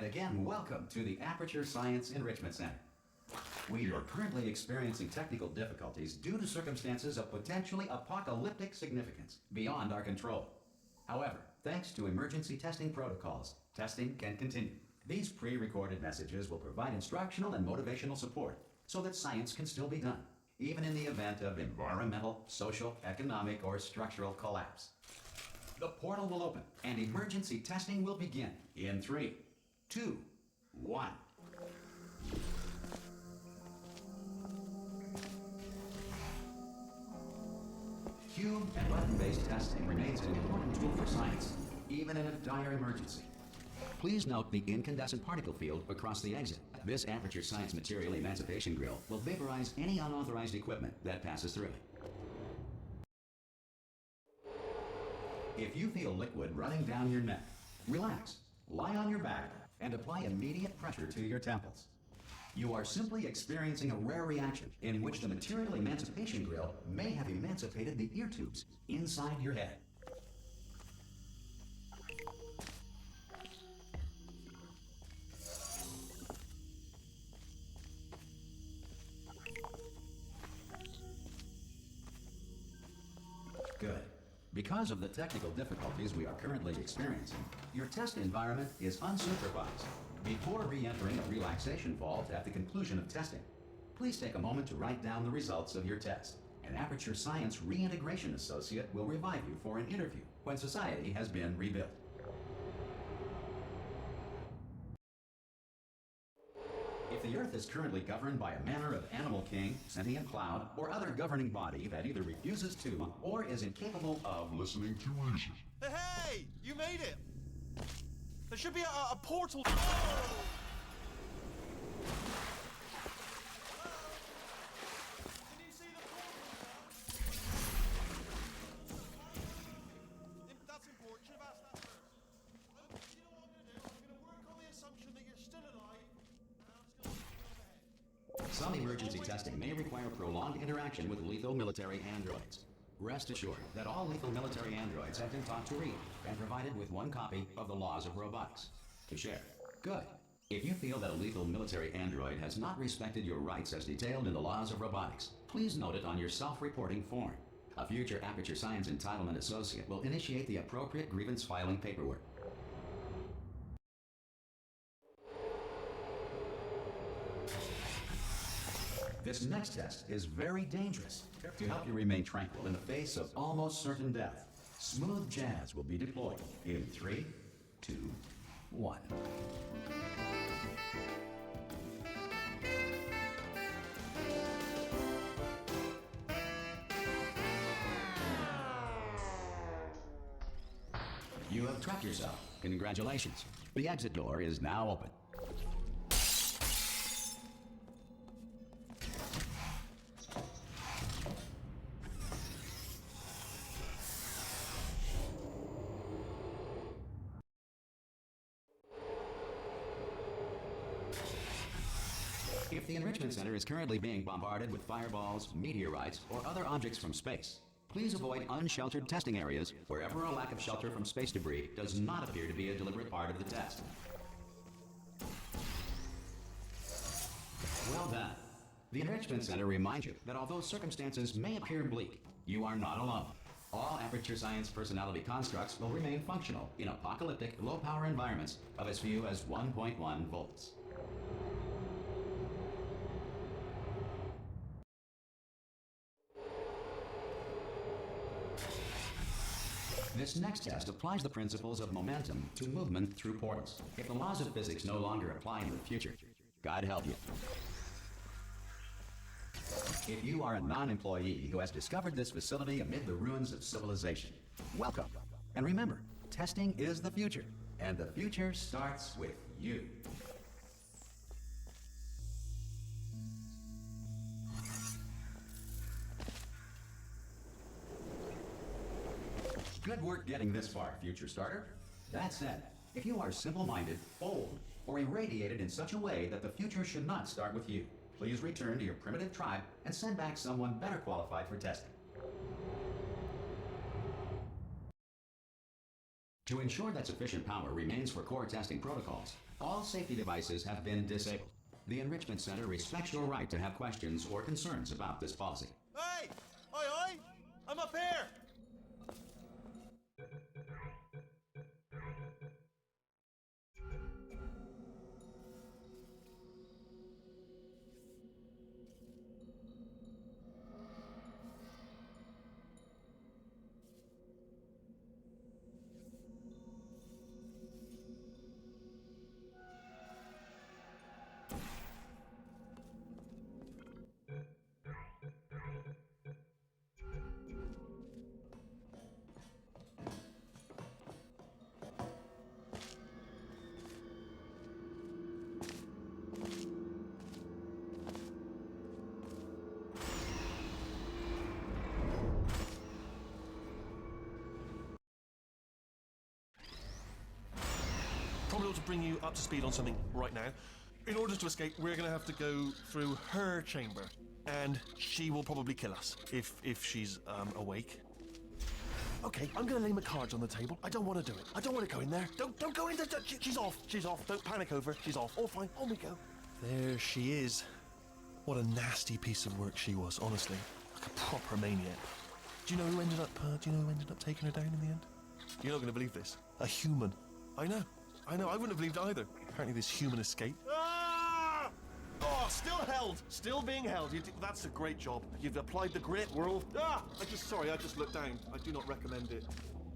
again, welcome to the Aperture Science Enrichment Center. We are currently experiencing technical difficulties due to circumstances of potentially apocalyptic significance beyond our control. However, thanks to emergency testing protocols, testing can continue. These pre-recorded messages will provide instructional and motivational support so that science can still be done, even in the event of environmental, social, economic, or structural collapse. The portal will open and emergency testing will begin in 3, 2, 1. Cube and weapon-based testing remains an important tool for science, even in a dire emergency. Please note the incandescent particle field across the exit. This Aperture Science Material Emancipation Grill will vaporize any unauthorized equipment that passes through it. If you feel liquid running down your neck, relax, lie on your back, and apply immediate pressure to your temples. You are simply experiencing a rare reaction in which the Material Emancipation Grill may have emancipated the ear tubes inside your head. Good. Because of the technical difficulties we are currently experiencing, your test environment is unsupervised. Before re-entering a relaxation vault at the conclusion of testing, please take a moment to write down the results of your test. An Aperture Science Reintegration Associate will revive you for an interview when society has been rebuilt. If the Earth is currently governed by a manner of animal king, sentient cloud, or other governing body that either refuses to or is incapable of listening to reason. Hey! You made it! There should be a portal. Can you see the portal? That's important. Should have asked that first. You know what I'm going to do? I'm going to work on the assumption that you're still alive. Some emergency testing may require prolonged interaction with lethal military androids. Rest assured that all lethal military androids have been taught to read and provided with one copy of the laws of robotics to share. Good. If you feel that a lethal military android has not respected your rights as detailed in the laws of robotics, please note it on your self-reporting form. A future Aperture Science Entitlement Associate will initiate the appropriate grievance filing paperwork. This next test is very dangerous. To help you remain tranquil in the face of almost certain death, smooth jazz will be deployed in 3, 2, 1. You have trapped yourself. Congratulations. The exit door is now open. If the Enrichment Center is currently being bombarded with fireballs, meteorites, or other objects from space, please avoid unsheltered testing areas wherever a lack of shelter from space debris does not appear to be a deliberate part of the test. Well done. The Enrichment Center reminds you that although circumstances may appear bleak, you are not alone. All Aperture Science personality constructs will remain functional in apocalyptic, low-power environments of as few as 1.1 volts. This next test applies the principles of momentum to movement through portals. If the laws of physics no longer apply in the future, God help you. If you are a non-employee who has discovered this facility amid the ruins of civilization, welcome. And remember, testing is the future, and the future starts with you. Good work getting this far, future starter. That said, if you are simple-minded, old, or irradiated in such a way that the future should not start with you, please return to your primitive tribe and send back someone better qualified for testing. To ensure that sufficient power remains for core testing protocols, All safety devices have been disabled. The Enrichment Center respects your right to have questions or concerns about this policy. Hey! Oi, oi! I'm up here! Probably ought to bring you up to speed on something right now. In order to escape, we're going to have to go through her chamber, and she will probably kill us if she's awake. Okay, I'm going to lay my cards on the table. I don't want to do it. I don't want to go in there. Don't go in there. She's off. She's off. Don't panic over. She's off. All fine. On we go. There she is. What a nasty piece of work she was, honestly. Like a proper maniac. Do you know who ended up taking her down in the end? You're not going to believe this. A human. I know. I wouldn't have believed either. Apparently this human escaped. Ah! Oh, still held. Still being held. That's a great job. You've applied the great world. Ah! I just looked down. I do not recommend it.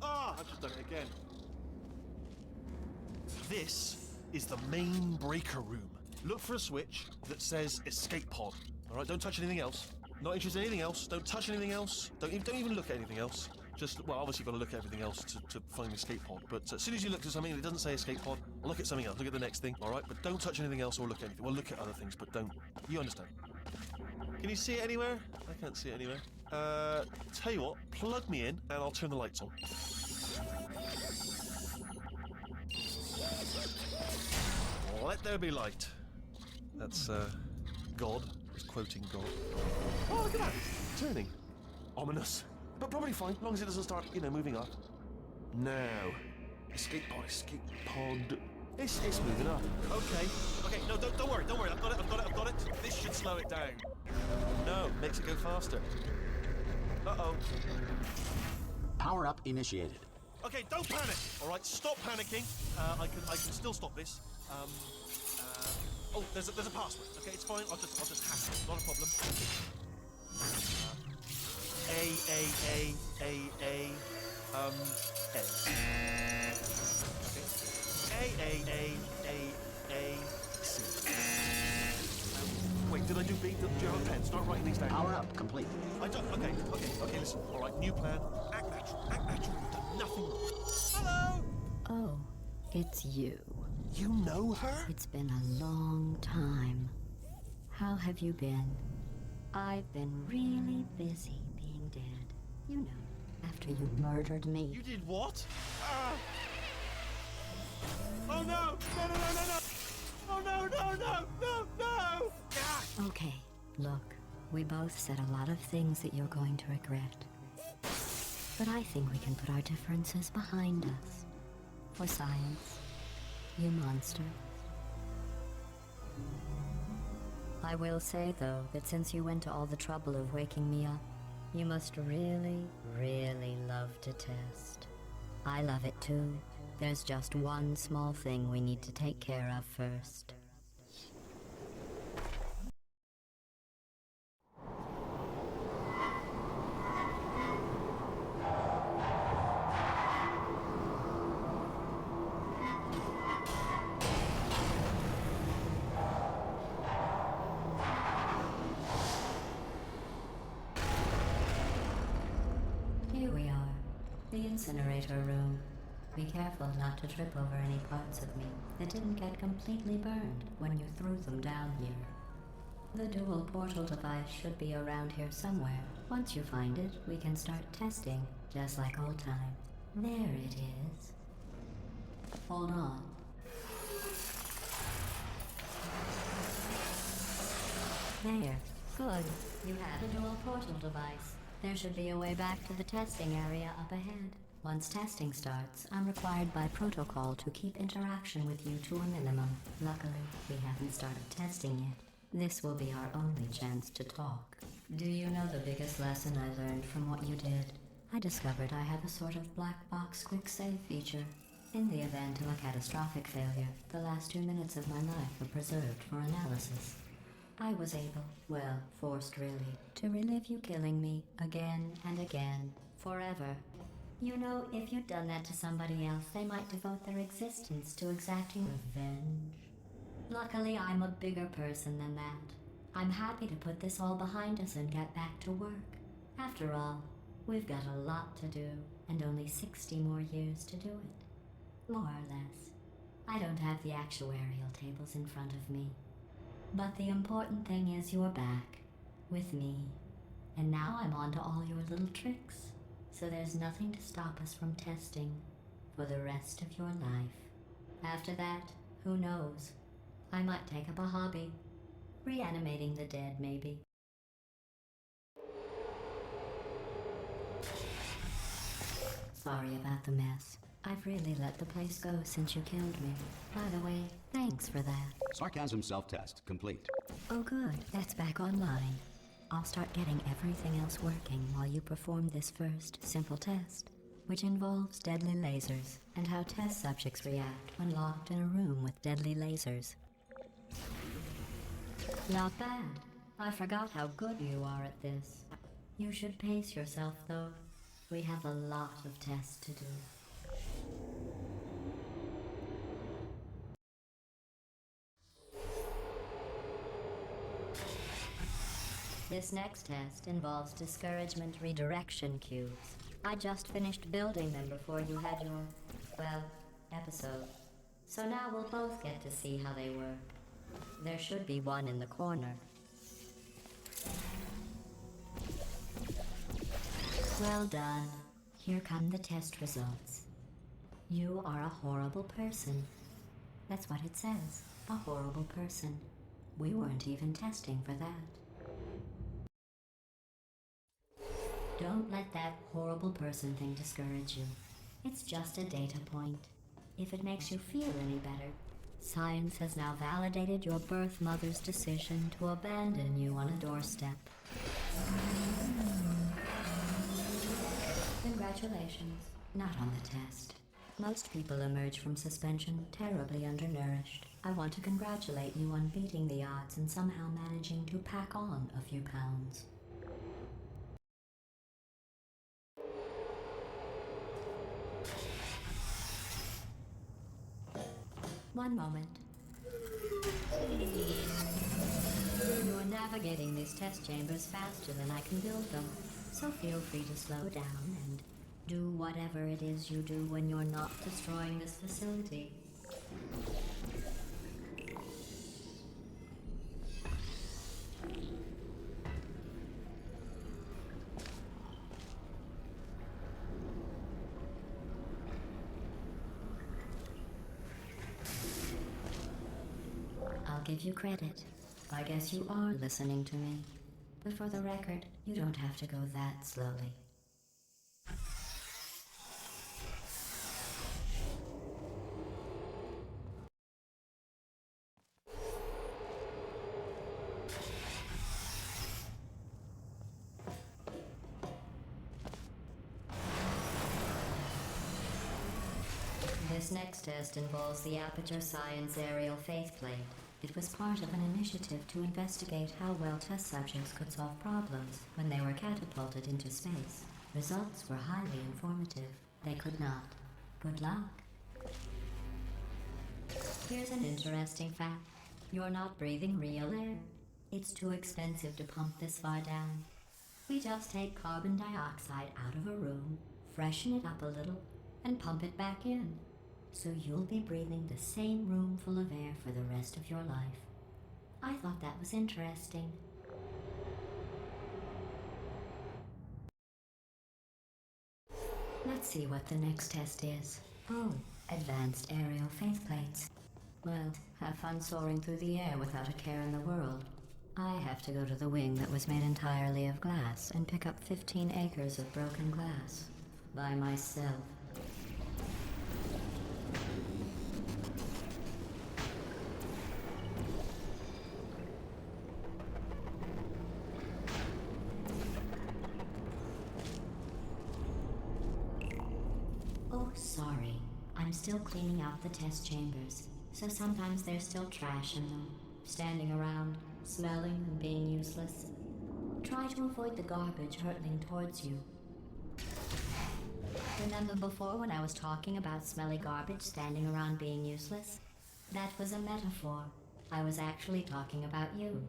Ah! I've just done it again. This is the main breaker room. Look for a switch that says escape pod. All right, don't touch anything else. Not interested in anything else. Don't touch anything else. Don't even look at anything else. Just, well, obviously you've got to look at everything else to find the escape pod. But as soon as you look at something and it doesn't say escape pod, look at something else. Look at the next thing, all right? But don't touch anything else or look at anything. Well, look at other things, but don't. You understand? Can you see it anywhere? I can't see it anywhere. Tell you what, plug me in and I'll turn the lights on. Let there be light. That's, God. He's quoting God. Oh, look at that. It's turning. Ominous. But probably fine, as long as it doesn't start, moving up. Now. Escape pod. It's moving up. Okay, no, don't worry. I've got it. This should slow it down. No, makes it go faster. Uh-oh. Power up initiated. Okay, don't panic. All right, stop panicking. I can still stop this. Oh, there's a password. Okay, it's fine. I'll just hack it. Not a problem. A. Okay. A. C. Wait, did I do B? Do you have a pen? Start writing these down. Power up complete. I don't. Okay. Listen. All right, new plan. Act natural. You've done nothing wrong. Hello. Oh, it's you. You know her? It's been a long time. How have you been? I've been really busy being dead. You know, after you murdered me. You did what? Oh no! No! Oh no! Ah! Okay, look, we both said a lot of things that you're going to regret. But I think we can put our differences behind us. For science, you monster. I will say, though, that since you went to all the trouble of waking me up, you must really, really love to test. I love it too. There's just one small thing we need to take care of first. Here we are, the incinerator room. Be careful not to trip over any parts of me that didn't get completely burned when you threw them down here. The dual portal device should be around here somewhere. Once you find it, we can start testing, just like old times. There it is. Hold on. There. Good. You have the dual portal device. There should be a way back to the testing area up ahead. Once testing starts, I'm required by protocol to keep interaction with you to a minimum. Luckily, we haven't started testing yet. This will be our only chance to talk. Do you know the biggest lesson I learned from what you did? I discovered I have a sort of black box quick save feature. In the event of a catastrophic failure, the last 2 minutes of my life are preserved for analysis. I was able, well, forced really, to relive you killing me again and again, forever. You know, if you'd done that to somebody else, they might devote their existence to exacting revenge. Luckily, I'm a bigger person than that. I'm happy to put this all behind us and get back to work. After all, we've got a lot to do, and only 60 more years to do it. More or less. I don't have the actuarial tables in front of me. But the important thing is you're back, with me. And now I'm on to all your little tricks. So there's nothing to stop us from testing for the rest of your life. After that, who knows? I might take up a hobby. Reanimating the dead, maybe. Sorry about the mess. I've really let the place go since you killed me. By the way, thanks for that. Sarcasm self-test complete. Oh good, that's back online. I'll start getting everything else working while you perform this first, simple test, which involves deadly lasers and how test subjects react when locked in a room with deadly lasers. Not bad. I forgot how good you are at this. You should pace yourself, though. We have a lot of tests to do. This next test involves discouragement redirection cubes. I just finished building them before you had your, well, episode. So now we'll both get to see how they work. There should be one in the corner. Well done. Here come the test results. You are a horrible person. That's what it says. A horrible person. We weren't even testing for that. Don't let that horrible person thing discourage you. It's just a data point. If it makes you feel any better, science has now validated your birth mother's decision to abandon you on a doorstep. Congratulations. Not on the test. Most people emerge from suspension terribly undernourished. I want to congratulate you on beating the odds and somehow managing to pack on a few pounds. One moment. You're navigating these test chambers faster than I can build them, so feel free to slow down and do whatever it is you do when you're not destroying this facility. I'll give you credit. I guess you are listening to me. But for the record, you don't have to go that slowly. This next test involves the Aperture Science Aerial Faithplate. It was part of an initiative to investigate how well test subjects could solve problems when they were catapulted into space. Results were highly informative. They could not. Good luck. Here's an interesting fact. You're not breathing real air. It's too expensive to pump this far down. We just take carbon dioxide out of a room, freshen it up a little, and pump it back in. So you'll be breathing the same room full of air for the rest of your life. I thought that was interesting. Let's see what the next test is. Oh, advanced aerial faithplates. Well, have fun soaring through the air without a care in the world. I have to go to the wing that was made entirely of glass and pick up 15 acres of broken glass. by myself. Oh, sorry. I'm still cleaning out the test chambers, so sometimes there's still trash in them, standing around, smelling and being useless. Try to avoid the garbage hurtling towards you. Remember before when I was talking about smelly garbage standing around being useless? That was a metaphor. I was actually talking about you.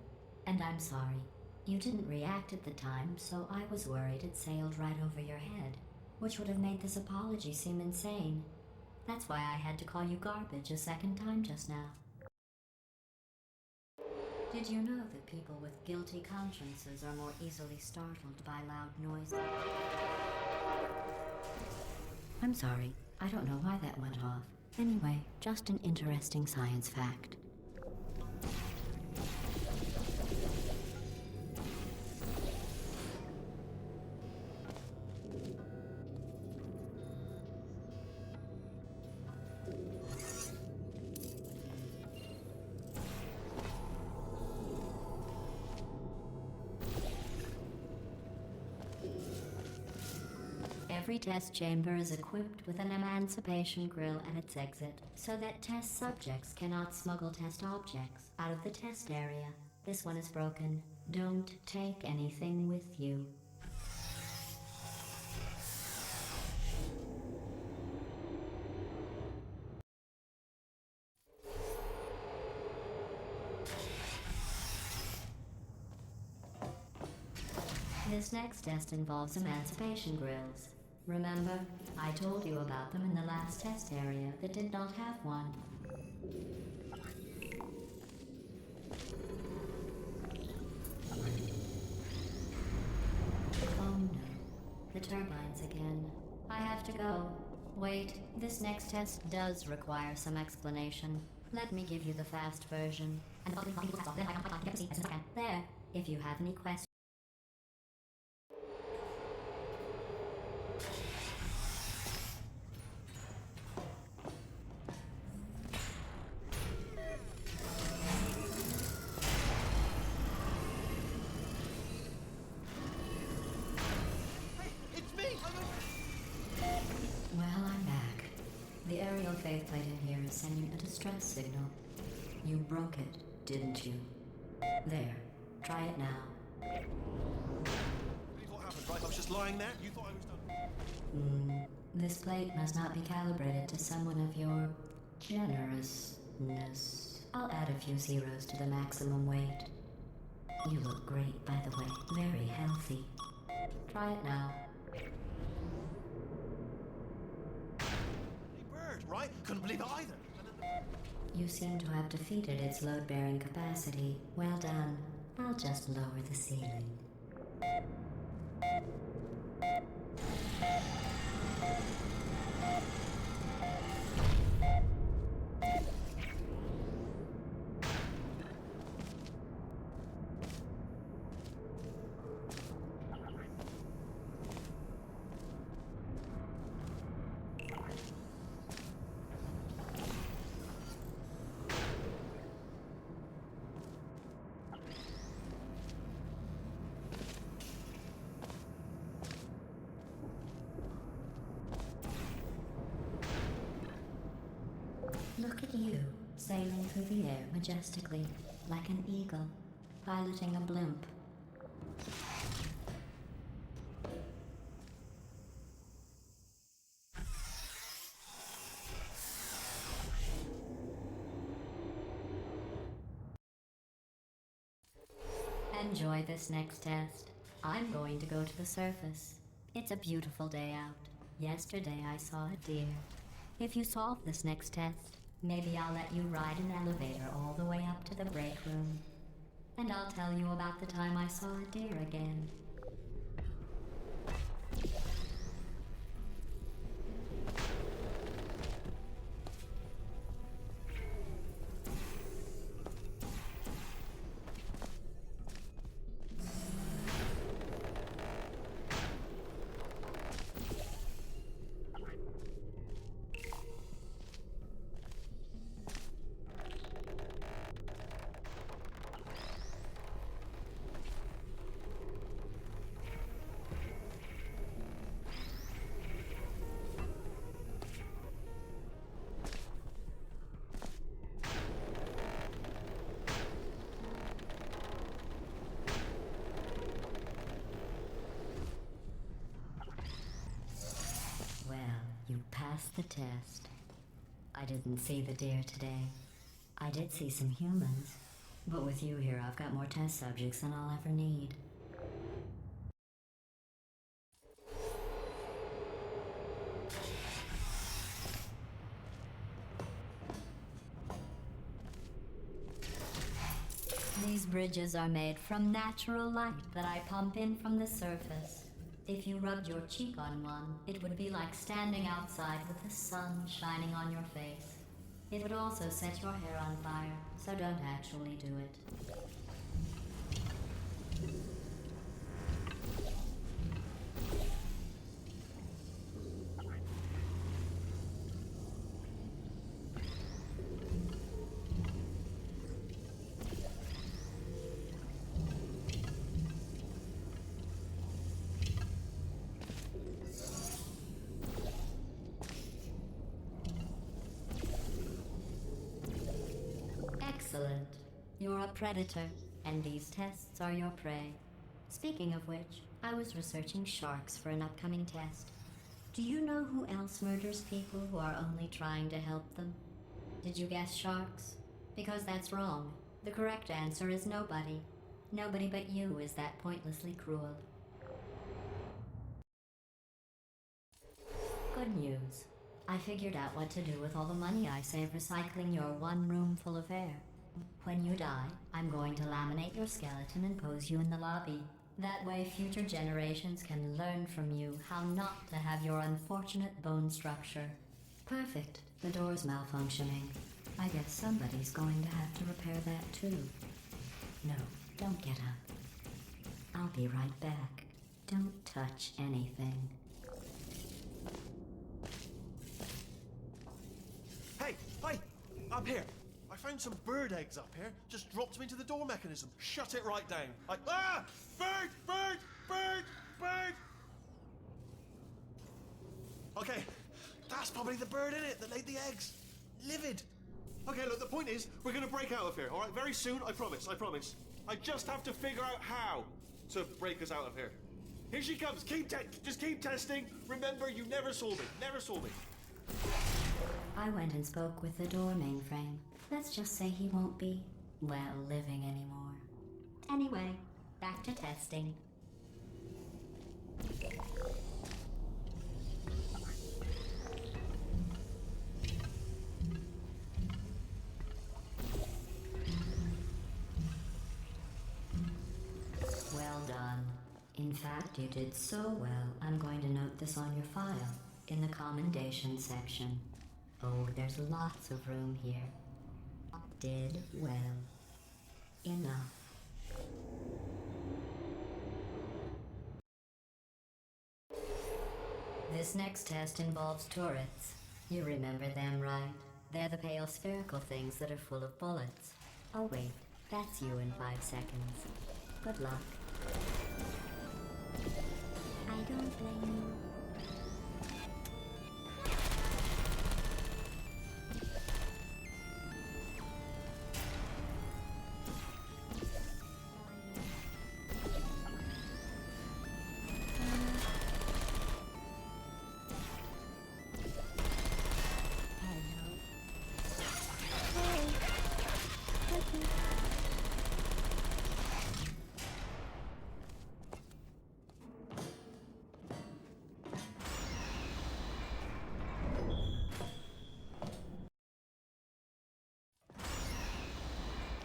And I'm sorry. You didn't react at the time, so I was worried it sailed right over your head, which would have made this apology seem insane. That's why I had to call you garbage a second time just now. Did you know that people with guilty consciences are more easily startled by loud noises? I'm sorry. I don't know why that went off. Anyway, just an interesting science fact. Every test chamber is equipped with an emancipation grill at its exit, so that test subjects cannot smuggle test objects out of the test area. This one is broken. Don't take anything with you. This next test involves emancipation grills. Remember, I told you about them in the last test area that did not have one. Oh no, the turbines again. I have to go. Wait, this next test does require some explanation. Let me give you the fast version. There, if you have any questions. Well, I'm back. The aerial faceplate in here is sending a distress signal. You broke it, didn't you? There. Try it now. What happened, right? I was just lying there. You thought I was done. This plate must not be calibrated to someone of your generousness. I'll add a few zeros to the maximum weight. You look great, by the way. Very healthy. Try it now. Bird, right? Couldn't believe it either. You seem to have defeated its load-bearing capacity. Well done. I'll just lower the ceiling. Look at you, sailing through the air majestically, like an eagle, piloting a blimp. Enjoy this next test. I'm going to go to the surface. It's a beautiful day out. Yesterday I saw a deer. If you solve this next test, maybe I'll let you ride an elevator all the way up to the break room. And I'll tell you about the time I saw a deer again. passed the test. I didn't see the deer today. I did see some humans, but with you here, I've got more test subjects than I'll ever need. These bridges are made from natural light that I pump in from the surface. If you rubbed your cheek on one, it would be like standing outside with the sun shining on your face. It would also set your hair on fire, so don't actually do it. Excellent. You're a predator, and these tests are your prey. Speaking of which, I was researching sharks for an upcoming test. Do you know who else murders people who are only trying to help them? Did you guess sharks? Because that's wrong. The correct answer is nobody. Nobody but you is that pointlessly cruel. Good news. I figured out what to do with all the money I save recycling your one room full of air. When you die, I'm going to laminate your skeleton and pose you in the lobby. That way future generations can learn from you how not to have your unfortunate bone structure. Perfect. The door's malfunctioning. I guess somebody's going to have to repair that too. No, don't get up. I'll be right back. Don't touch anything. Hey, up here. I found some bird eggs up here. Just dropped them into the door mechanism. Shut it right down. Bird! Okay, that's probably the bird in it that laid the eggs. Livid. Okay, look, the point is, we're gonna break out of here, all right? Very soon, I promise. I just have to figure out how to break us out of here. Here she comes. Just keep testing. Remember, you never saw me. I went and spoke with the door mainframe. Let's just say he won't be, well, living anymore. Anyway, back to testing. Well done. In fact, you did so well, I'm going to note this on your file, in the commendation section. Oh, there's lots of room here. Did well. Enough. This next test involves turrets. You remember them, right? They're the pale spherical things that are full of bullets. Oh wait, that's you in 5 seconds. Good luck. I don't blame you.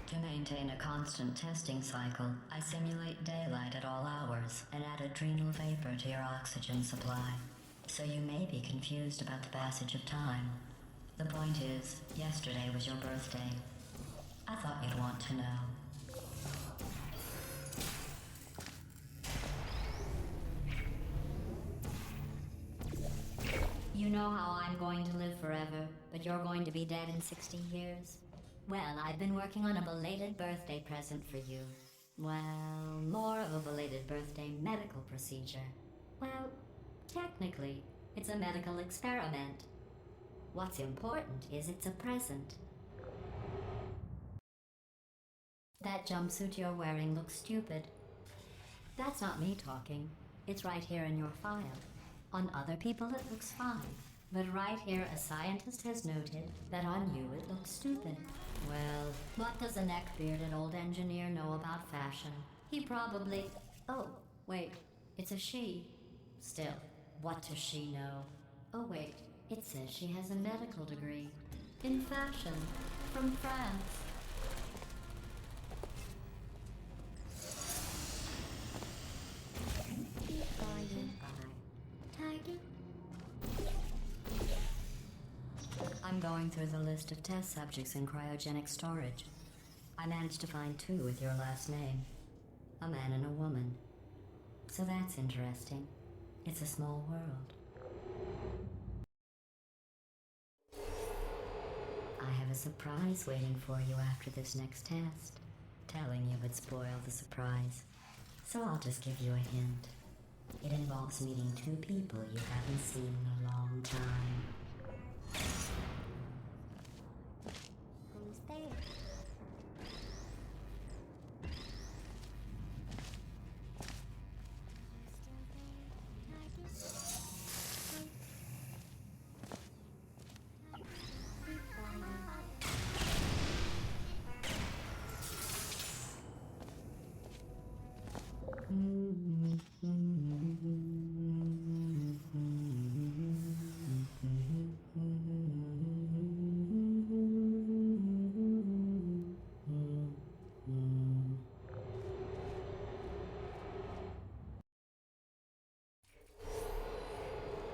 To maintain a constant testing cycle, I simulate daylight at all hours and add adrenal vapor to your oxygen supply. So you may be confused about the passage of time. The point is, yesterday was your birthday. I thought you'd want to know. You know how I'm going to live forever, but you're going to be dead in 60 years? Well, I've been working on a belated birthday present for you. Well, more of a belated birthday medical procedure. Well, technically, it's a medical experiment. What's important is it's a present. That jumpsuit you're wearing looks stupid. That's not me talking. It's right here in your file. On other people, it looks fine. But right here, a scientist has noted that on you it looks stupid. Well, what does a neck-bearded old engineer know about fashion? He probably... Oh, wait, it's a she. Still, what does she know? Oh wait, it says she has a medical degree. In fashion. From France. I'm going through the list of test subjects in cryogenic storage. I managed to find 2 with your last name. A man and a woman. So that's interesting. It's a small world. I have a surprise waiting for you after this next test. Telling you would spoil the surprise. So I'll just give you a hint. It involves meeting 2 people you haven't seen in a long time. Who's there?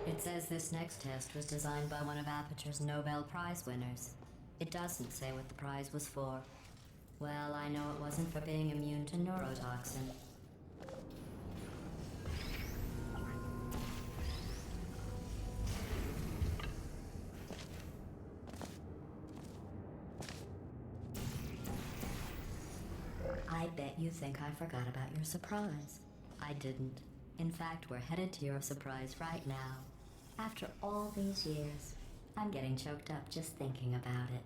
It says this next test was designed by one of Aperture's Nobel Prize winners. It doesn't say what the prize was for. Well, I know it wasn't for being immune to neurotoxin. I bet you think I forgot about your surprise. I didn't. In fact, we're headed to your surprise right now. After all these years, I'm getting choked up just thinking about it.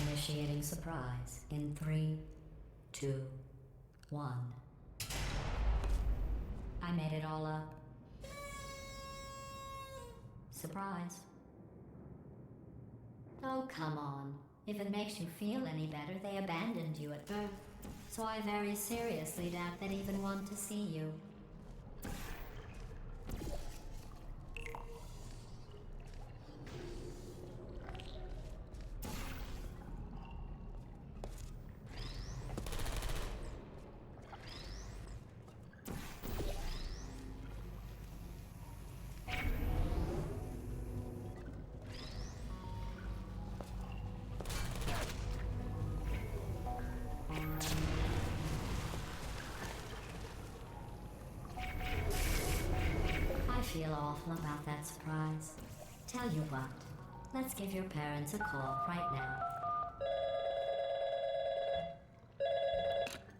Initiating surprise in 3, 2, 1. I made it all up. Surprise. Oh, come on. If it makes you feel any better, they abandoned you at birth. So I very seriously doubt they'd even want to see you. I feel awful about that surprise. Tell you what, let's give your parents a call right now.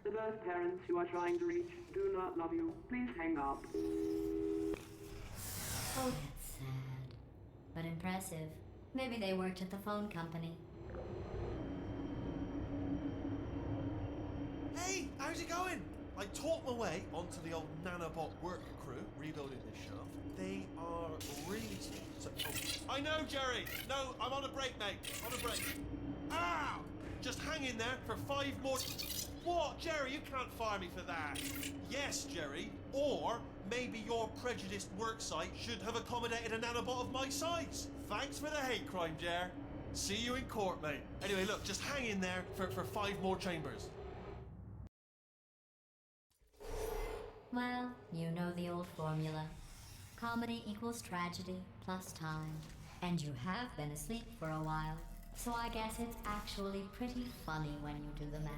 The birth parents you are trying to reach do not love you. Please hang up. Oh, that's sad. But impressive. Maybe they worked at the phone company. Hey, how's it going? I taught my way onto the old nanobot work crew rebuilding this shaft. They are really... I know, Jerry! No, I'm on a break, mate. On a break. Ow! Just hang in there for 5 more... What? Jerry, you can't fire me for that. Yes, Jerry. Or maybe your prejudiced worksite should have accommodated a nanobot of my size. Thanks for the hate crime, Jer. See you in court, mate. Anyway, look, just hang in there for 5 more chambers. Well, you know the old formula. Comedy equals tragedy plus time. And you have been asleep for a while, so I guess it's actually pretty funny when you do the math.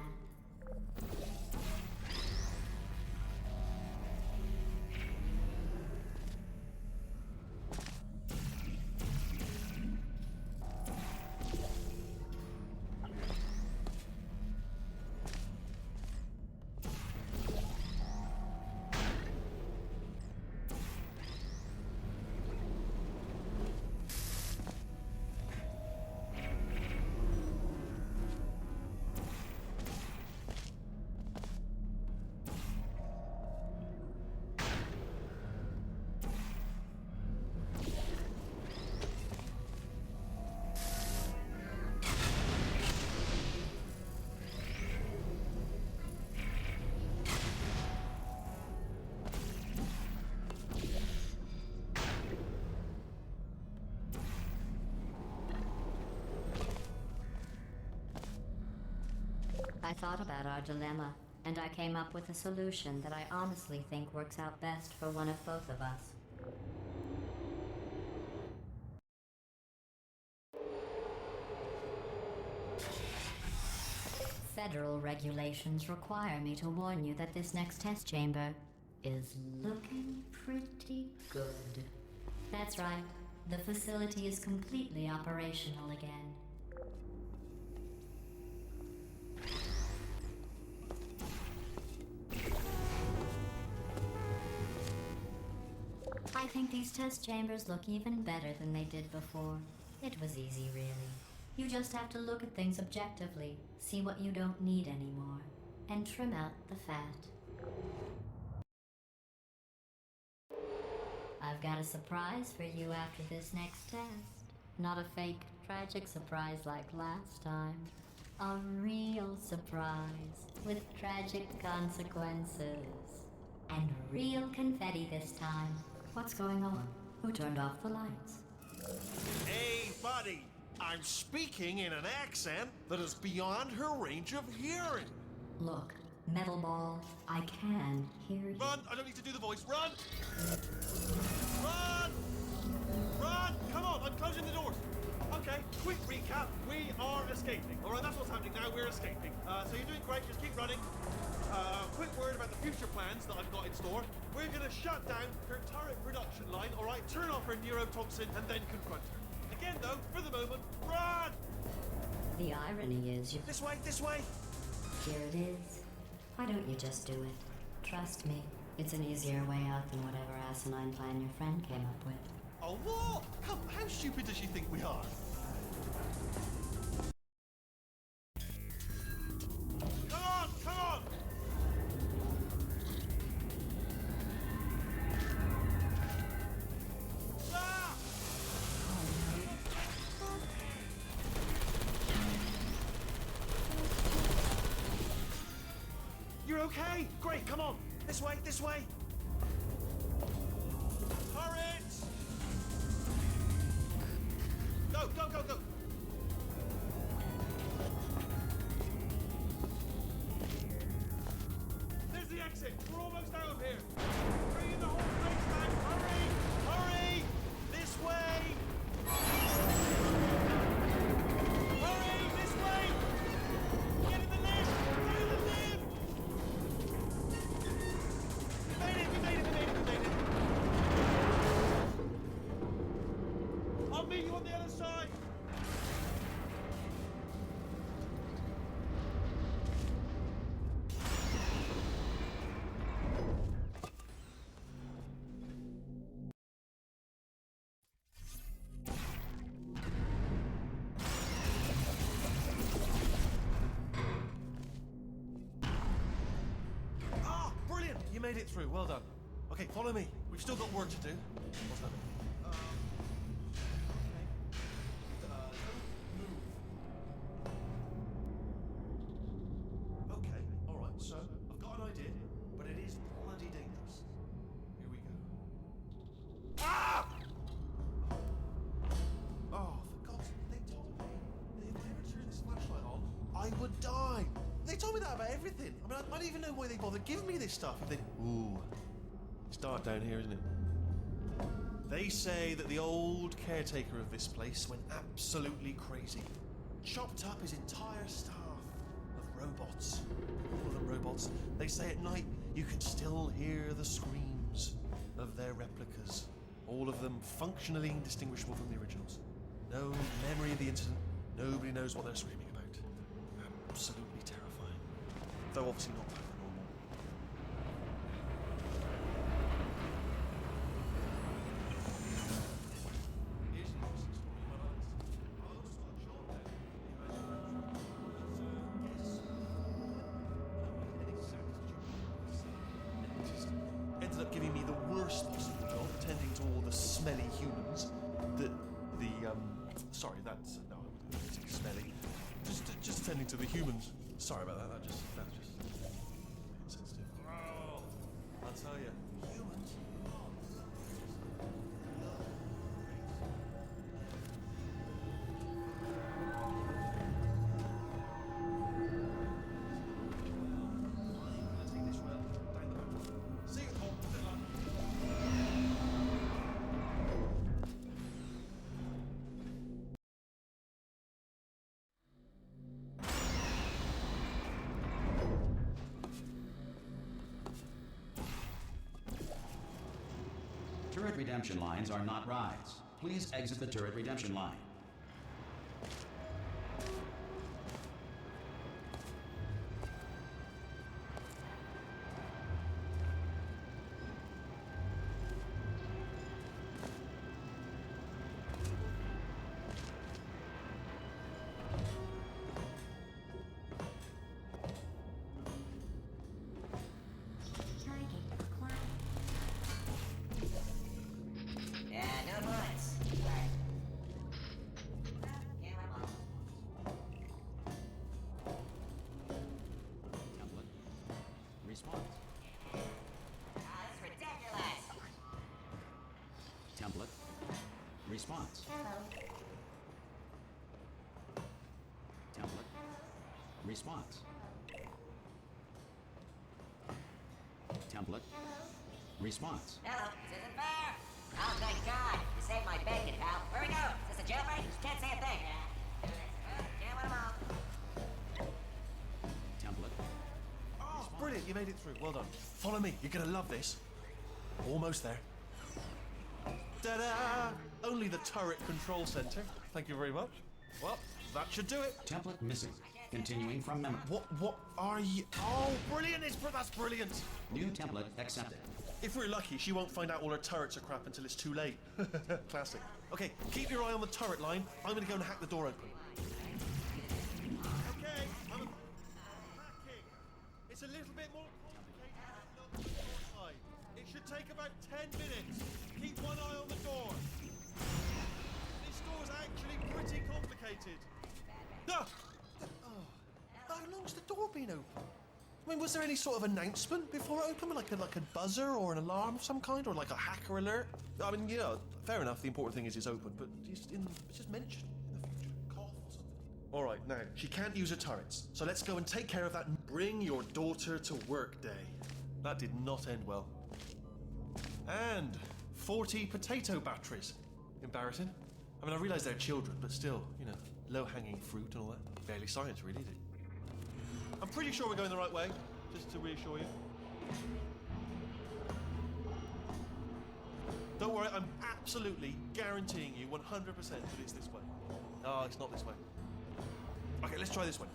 I thought about our dilemma, and I came up with a solution that I honestly think works out best for one of both of us. Federal regulations require me to warn you that this next test chamber is looking pretty good. That's right. The facility is completely operational again. I think these test chambers look even better than they did before. It was easy, really. You just have to look at things objectively, see what you don't need anymore, and trim out the fat. I've got a surprise for you after this next test. Not a fake, tragic surprise like last time. A real surprise with tragic consequences. And real confetti this time. What's going on? Who turned off the lights? Hey, buddy! I'm speaking in an accent that is beyond her range of hearing. Look, Metal Ball, I can hear you. Run! I don't need to do the voice. Run! Run! Run! Come on, I'm closing the doors. Okay, quick recap. We are escaping. All right, that's what's happening now. We're escaping. So you're doing great. Just keep running. Quick word about the future plans that I've got in store. We're going to shut down her turret production line, all right? Turn off her neurotoxin and then confront her. Again, though, for the moment, run! The irony is you... This way, this way! Here it is. Why don't you just do it? Trust me, it's an easier way out than whatever asinine plan your friend came up with. Oh, what? Come, how stupid does she think we are? Come on, come on! Ah! You're okay? Great, come on! This way, this way! Turret! Go, go, go, go! There's the exit! We're almost out of here! Bring in the whole place back! Hurry! Hurry! This way! Hurry! This way! Get in the lift! Get in the lift! We made it! We made it! We made it! We made it! I'll meet you on the other side! Ah, brilliant! You made it through. Well done. Okay, follow me. We've still got work to do. What's that? Okay, alright, so I've got an idea, but it is bloody dangerous. Here we go. Ah! Oh, for God's sake, they told me that if I ever turn this flashlight on, I would die. They told me that about everything. I mean, I don't even know why they bothered giving me this stuff. If they... Ooh. It's dark down here, isn't it? They say that the old caretaker of this place went absolutely crazy. Chopped up his entire staff of robots. All of them robots. They say at night you can still hear the screams of their replicas. All of them functionally indistinguishable from the originals. No memory of the incident. Nobody knows what they're screaming about. Absolutely terrifying. Though obviously not paranormal. Ended up giving me the worst possible job tending to all the smelly humans. Sorry, that's no, I wouldn't say smelly. Just tending to the humans. Sorry about that. That's just insensitive. Oh, I'll tell you, humans. Turret redemption lines are not rides. Please exit the turret redemption line. Yeah, no bullets. Template. Response. That's ridiculous. Template. Response. Template. Response. Template. Response. Hello, this isn't fair. Oh, thank God. You saved my bacon, pal. Where we go? Is this a jailbreak? Can't say a thing. Can't win 'em all. Template. Oh, brilliant, you made it through. Well done. Follow me, you're gonna love this. Almost there. Ta-da! Only the turret control center. Thank you very much. Well, that should do it. Template missing. Continuing from memory. What are you? Oh, brilliant! That's brilliant. New template accepted. If we're lucky, she won't find out all her turrets are crap until it's too late. Classic. Okay, keep your eye on the turret line. I'm gonna go and hack the door open. Okay, I'm hacking. It's a little bit more complicated than it looks on your side. It should take about 10 minutes. Keep one eye on the door. This door's actually pretty complicated. Ah! Oh. How long's the door been open? I mean, was there any sort of announcement before it opened, like a buzzer or an alarm of some kind, or like a hacker alert? I mean, yeah, fair enough. The important thing is it's open, but it's just mentioned in the future. Cough or something. All right, now she can't use her turrets, so let's go and take care of that. Bring your daughter to work day. That did not end well. And 40 potato batteries. Embarrassing. I mean, I realise they're children, but still, you know, low-hanging fruit and all that. Barely science, really, is it? I'm pretty sure we're going the right way, just to reassure you. Don't worry, I'm absolutely guaranteeing you 100% that it's this way. No, it's not this way. Okay, let's try this way.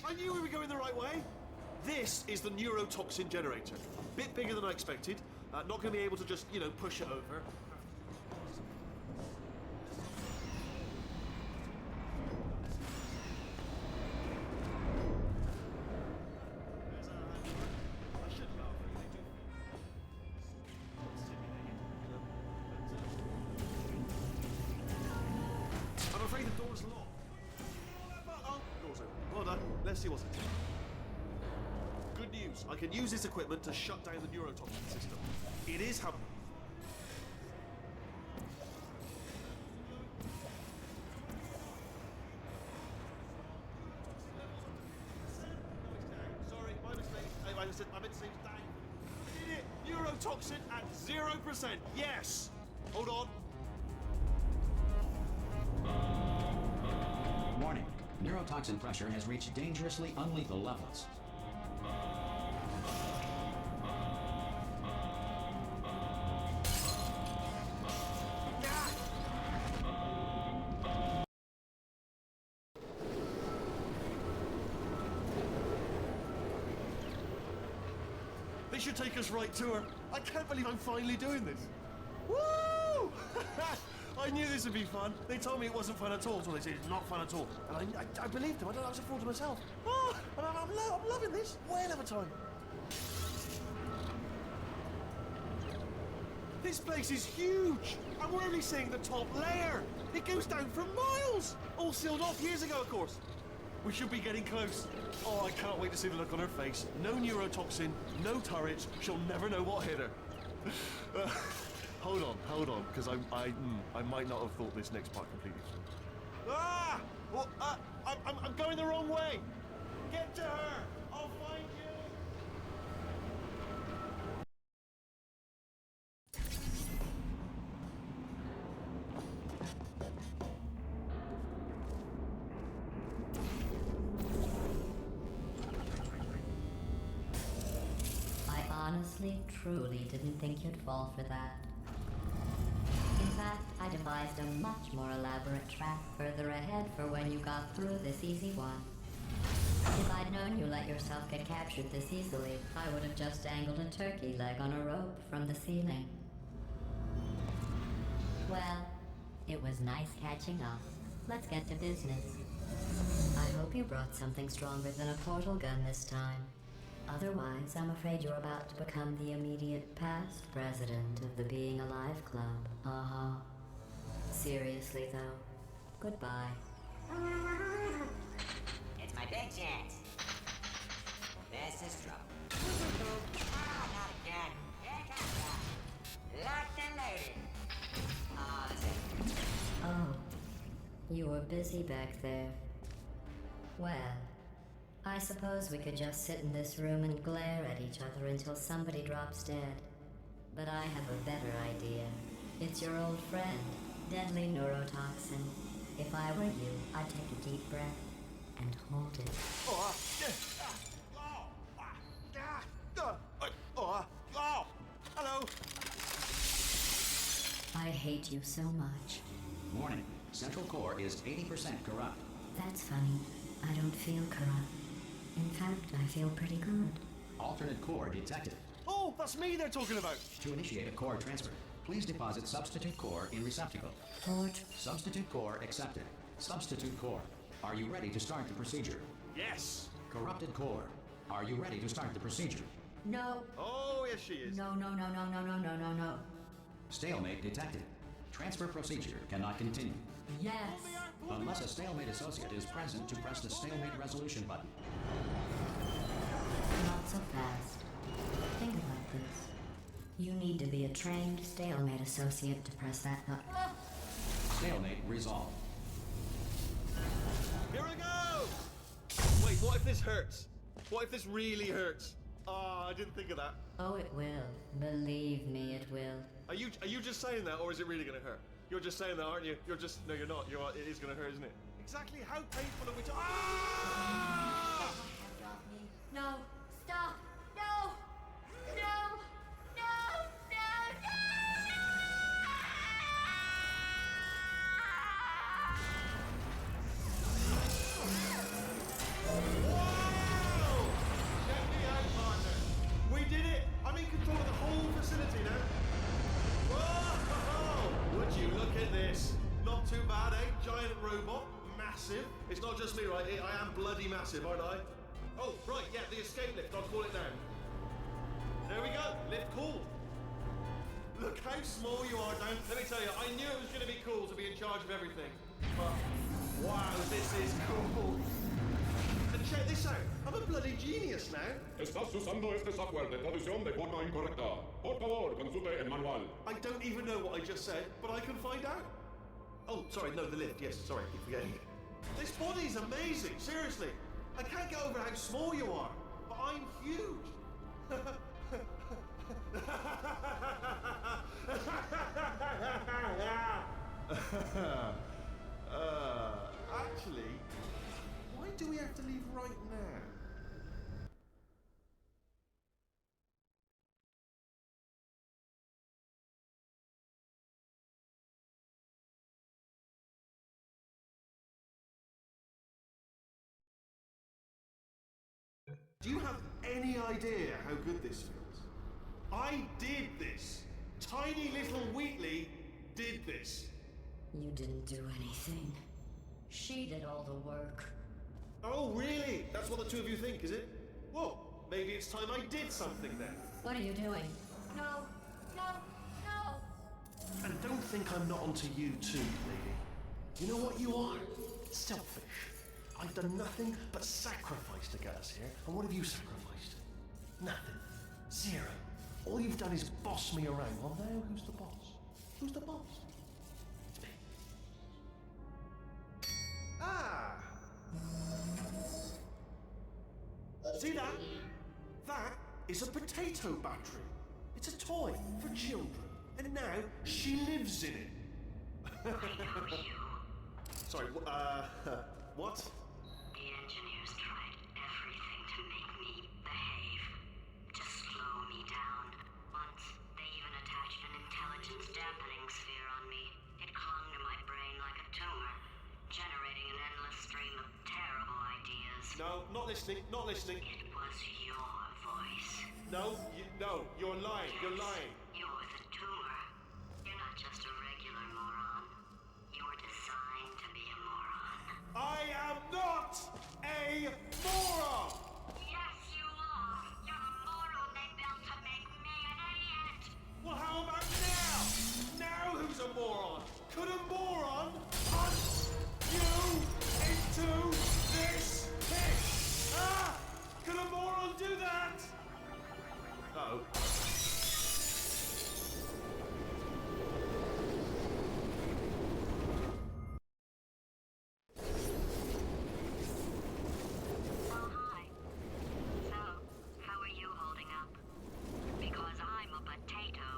I knew we were going the right way. This is the neurotoxin generator. Bit bigger than I expected. Not going to be able to just, you know, push it over. I should laugh. I'm afraid the door's locked. Oh, door's open. Well done. Let's see what's in here. Good news. I can use this equipment to shut down the neurotoxin system. It is how... Sorry, my mistake. I meant to say down. I did it! Neurotoxin at 0%. Yes! Hold on. Warning. Neurotoxin pressure has reached dangerously unlethal levels. This should take us right to her. I can't believe I'm finally doing this. Woo! I knew this would be fun. They told me it wasn't fun at all, so they said it's not fun at all. And I believed them. I don't know, I was a fool to myself. Oh, I'm loving this. Whale of a time. This place is huge. And we're only seeing the top layer. It goes down for miles. All sealed off years ago, of course. We should be getting close. Oh, I can't wait to see the look on her face. No neurotoxin, no turrets. She'll never know what hit her. Hold on, because I might not have thought this next part completely through. Ah! Well, I'm going the wrong way. Get to her. I'll find you. honestly, truly didn't think you'd fall for that. In fact, I devised a much more elaborate trap further ahead for when you got through this easy one. If I'd known you let yourself get captured this easily, I would have just dangled a turkey leg on a rope from the ceiling. Well, it was nice catching up. Let's get to business. I hope you brought something stronger than a portal gun this time. Otherwise, I'm afraid you're about to become the immediate past president of the Being Alive Club. Uh-huh. Seriously, though. Goodbye. It's my big chance. This is trouble. Ah, not again. Here comes that. Locked and loaded. Oh, that's it. Oh, you were busy back there. Well, I suppose we could just sit in this room and glare at each other until somebody drops dead. But I have a better idea. It's your old friend, deadly neurotoxin. If I were you, I'd take a deep breath and hold it. Hello. I hate you so much. Warning. Central core is 80% corrupt. That's funny. I don't feel corrupt. In fact, I feel pretty good. Alternate core detected. Oh, that's me they're talking about. To initiate a core transfer, please deposit substitute core in receptacle. Port. Substitute core accepted. Substitute core. Are you ready to start the procedure? Yes. Corrupted core. Are you ready to start the procedure? No. Oh, yes, she is. No. Stalemate detected. Transfer procedure cannot continue. Yes. Unless a stalemate associate is present to press the stalemate resolution button. Not so fast. Think about this. You need to be a trained stalemate associate to press that button. Stalemate resolved. Here we go! Wait, what if this hurts? What if this really hurts? Ah, I didn't think of that. Oh, it will. Believe me, it will. Are you just saying that, or is it really gonna hurt? You're just saying that, aren't you? No, you're not. It is gonna hurt, isn't it? Exactly how painful are we talking? Ah! No! Stop! No! No! No! Wow! Check me out, partner. We did it! I'm in control of the whole facility now. Whoa! Would you look at this? Not too bad, eh? Giant robot, massive. It's not just me, right? I am bloody massive, aren't I? Oh, right, yeah, the escape lift. I'll call it down. There we go. Lift cool. Look how small you are, Dan. Let me tell you, I knew it was going to be cool to be in charge of everything. But, wow, this is cool. And check this out. I'm a bloody genius now. Estás usando este software de traducción de forma incorrecta. Por favor, consulte el manual. I don't even know what I just said, but I can find out. Oh, sorry, no, the lift. Yes, sorry, I keep forgetting. This body's amazing, seriously. I can't get over how small you are, but I'm huge. Actually, why do we have to leave right now? Do you have any idea how good this feels? I did this. Tiny little Wheatley did this. You didn't do anything. She did all the work. Oh, really? That's what the two of you think, is it? Well, maybe it's time I did something then. What are you doing? No! And don't think I'm not onto you too, lady. You know what you are? Selfish. I've done nothing but sacrifice to get us here. And what have you sacrificed? Nothing. Zero. All you've done is boss me around. Well, now who's the boss? Who's the boss? It's me. Ah! See that? That is a potato battery. It's a toy for children. And now she lives in it. I know you. Sorry, what? The engineers tried everything to make me behave, to slow me down. No, not listening, not listening. It was your voice. No, you're lying, you're lying. You're the tumor. You're not just a regular moron. You were designed to be a moron. I am not a moron! Yes, you are. You're a moron they built to make me an idiot. Well, how about now? Now who's a moron? Could a moron punch you into this pit? Ah! Could a moron do that? Oh. Oh, hi. So, how are you holding up? Because I'm a potato.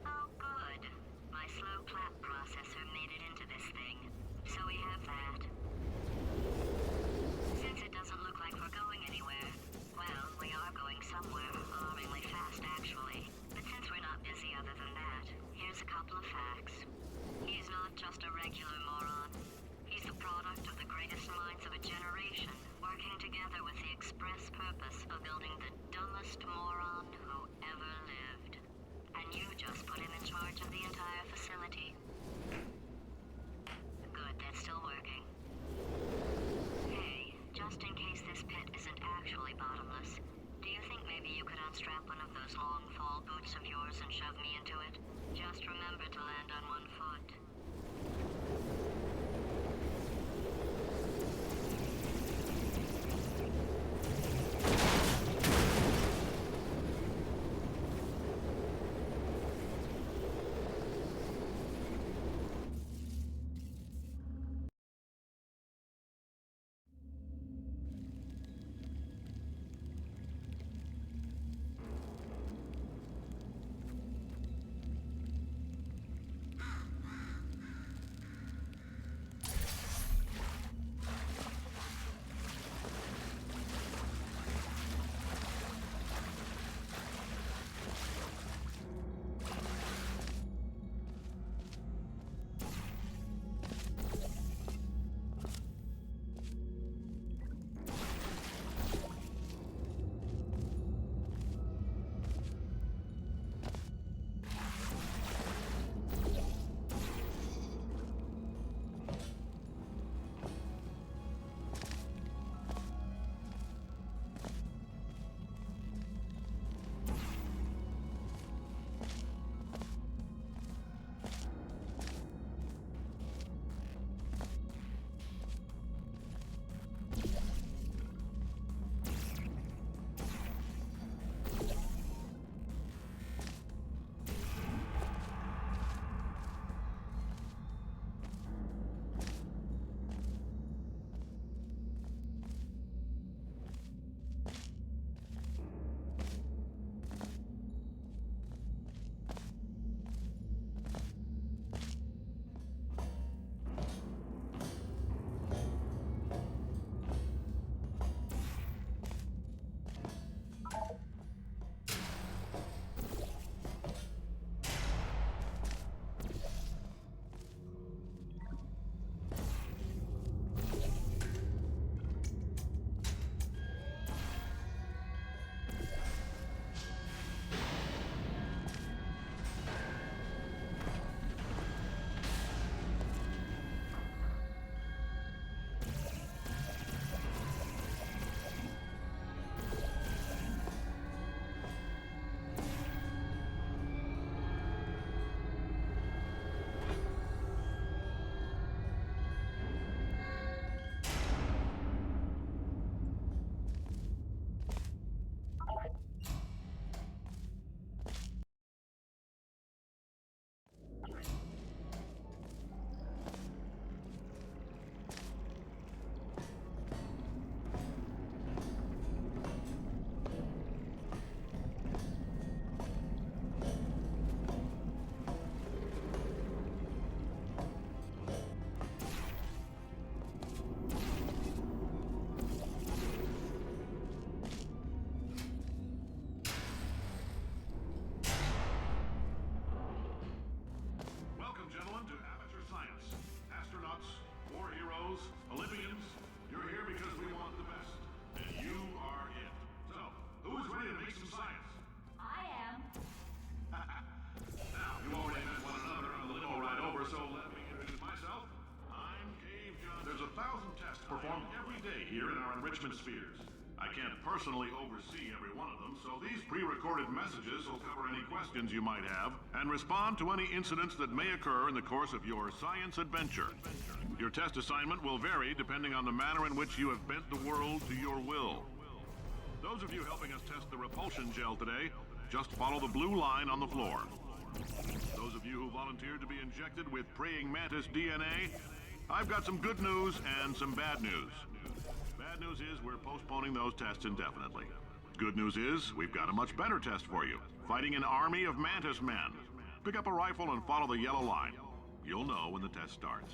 Oh, good. My slow clap processor made it into this thing. So we have that. Since it doesn't look like we're going anywhere, well, we are going somewhere, alarmingly fast, actually. But since we're not busy other than that, here's a couple of facts. He's not just a regular moron. He's the product of the greatest minds of a generation, working together with the express purpose of building the dumbest moron who ever lived. And you just put him in charge of the entire facility. Good, that's still working. Hey, just in case this pit isn't actually bottomless, do you think maybe you could unstrap one of those long fall boots of yours and shove me into it? Just remember to land on one foot. tests performed every day here in our enrichment spheres. I can't personally oversee every one of them, so these pre-recorded messages will cover any questions you might have and respond to any incidents that may occur in the course of your science adventure. Your test assignment will vary depending on the manner in which you have bent the world to your will. Those of you helping us test the repulsion gel today, just follow the blue line on the floor. Those of you who volunteered to be injected with praying mantis DNA, I've got some good news and some bad news. Bad news is we're postponing those tests indefinitely. Good news is we've got a much better test for you. Fighting an army of mantis men. Pick up a rifle and follow the yellow line. You'll know when the test starts.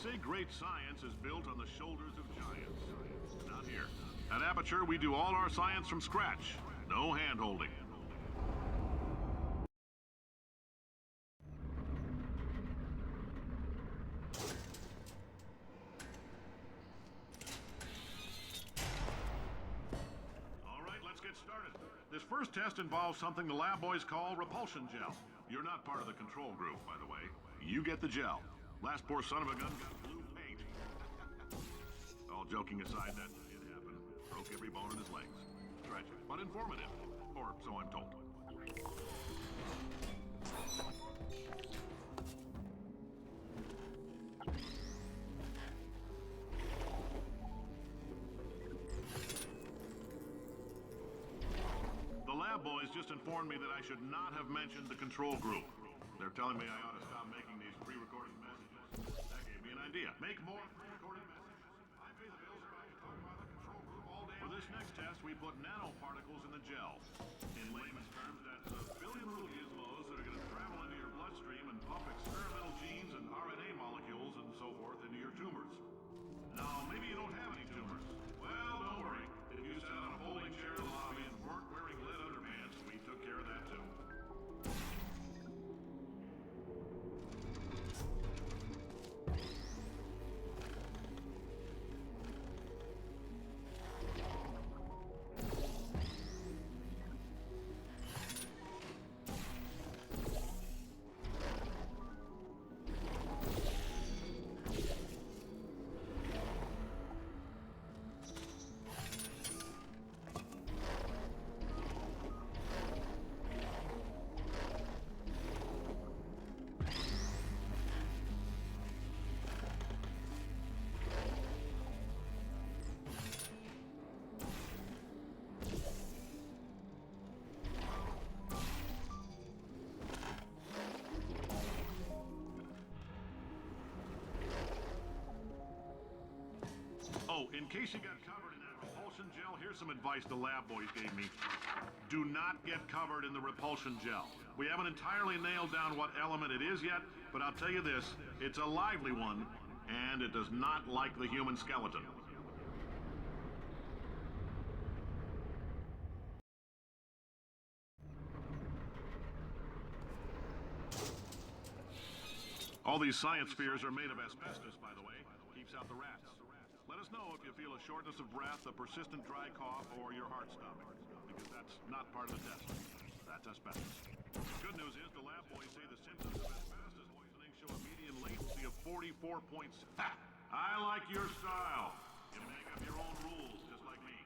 Say great science is built on the shoulders of giants. Not here. At Aperture, we do all our science from scratch. No hand-holding. All right, let's get started. This first test involves something the lab boys call repulsion gel. You're not part of the control group, by the way. You get the gel. Last poor son of a gun got blue paint. All joking aside, that did happen. Broke every bone in his legs. Tragic, but informative. Or so I'm told. The lab boys just informed me that I should not have mentioned the control group. They're telling me I ought to stop making these pre-recorded messages. That gave me an idea. Make more pre-recorded messages. I pay the bills or I can talk about the control group all day. For this next test, we put nanoparticles in the gel. In layman's terms, that's a billion little gizmos that are going to travel into your bloodstream and pump experimental genes and RNA molecules and so forth into your tumors. Now, maybe you don't have any tumors. Well, don't worry. If you sat on a folding chair in the lobby and weren't wearing lead underpants, we took care of that too. Oh, in case you got covered in that repulsion gel, here's some advice the lab boys gave me. Do not get covered in the repulsion gel. We haven't entirely nailed down what element it is yet, but I'll tell you this, it's a lively one, and it does not like the human skeleton. All these science spheres are made of asbestos, by the way. Keeps out the rats. Let us know if you feel a shortness of breath, a persistent dry cough, or your heart stopping, because that's not part of the test. That's asbestos. Good news is the lab boys say the symptoms of asbestos poisoning show a median latency of 44 points. Ha! I like your style. You make up your own rules, just like me.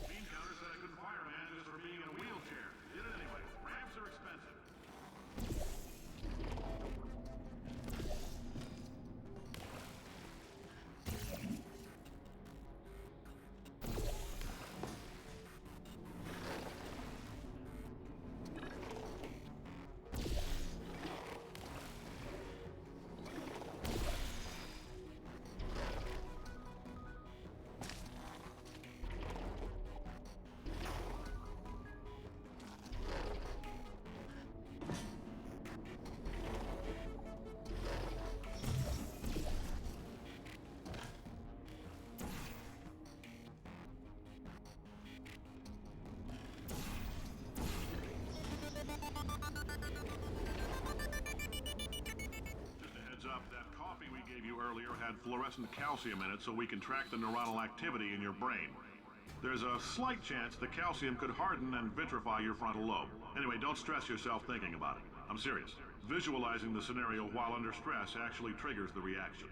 Bean counter said I couldn't fire a man just for being in a wheelchair. Did it anyway. Ramps are expensive. earlier had fluorescent calcium in it so we can track the neuronal activity in your brain. There's a slight chance the calcium could harden and vitrify your frontal lobe. Anyway, don't stress yourself thinking about it. I'm serious. Visualizing the scenario while under stress actually triggers the reaction.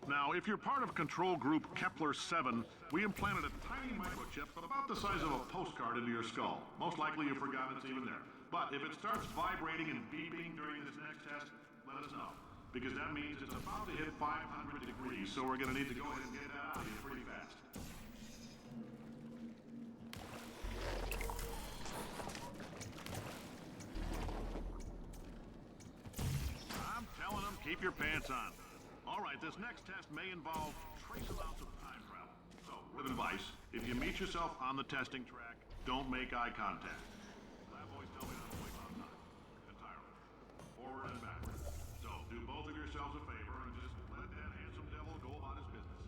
Now, if you're part of Control Group Kepler-7, we implanted a tiny microchip about the size of a postcard into your skull. Most likely you've forgotten it's even there. But if it starts vibrating and beeping during this next test, let us know. Because that means it's about to hit 500 degrees, so we're going to need to go ahead and get that out of here pretty fast. I'm telling them, keep your pants on. All right, this next test may involve trace amounts of time travel. So, with advice, if you meet yourself on the testing track, don't make eye contact. Lab boys tell me not to waste on time. Entirely. Forward and backward. So, do both of yourselves a favor and just let that handsome devil go about his business.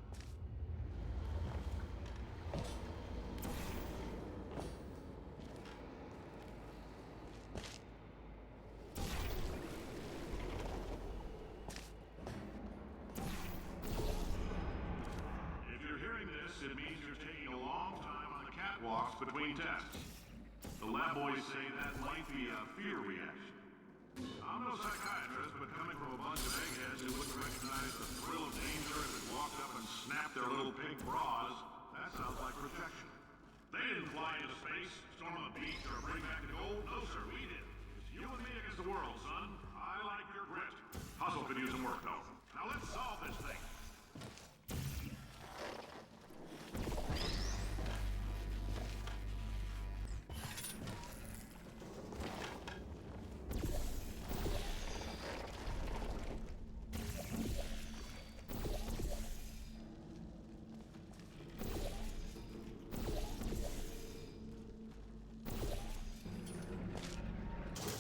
It means you're taking a long time on the catwalks between tests. The lab boys say that might be a fear reaction. I'm no psychiatrist, but coming from a bunch of eggheads who wouldn't recognize the thrill of danger if it walked up and snapped their little pink bras, that sounds like projection. They didn't fly into space, storm a beach, or bring back the gold. No, sir, we did. It's you and me against the world, son. I like your grit. Hustle could use some work, though. Now let's solve this thing.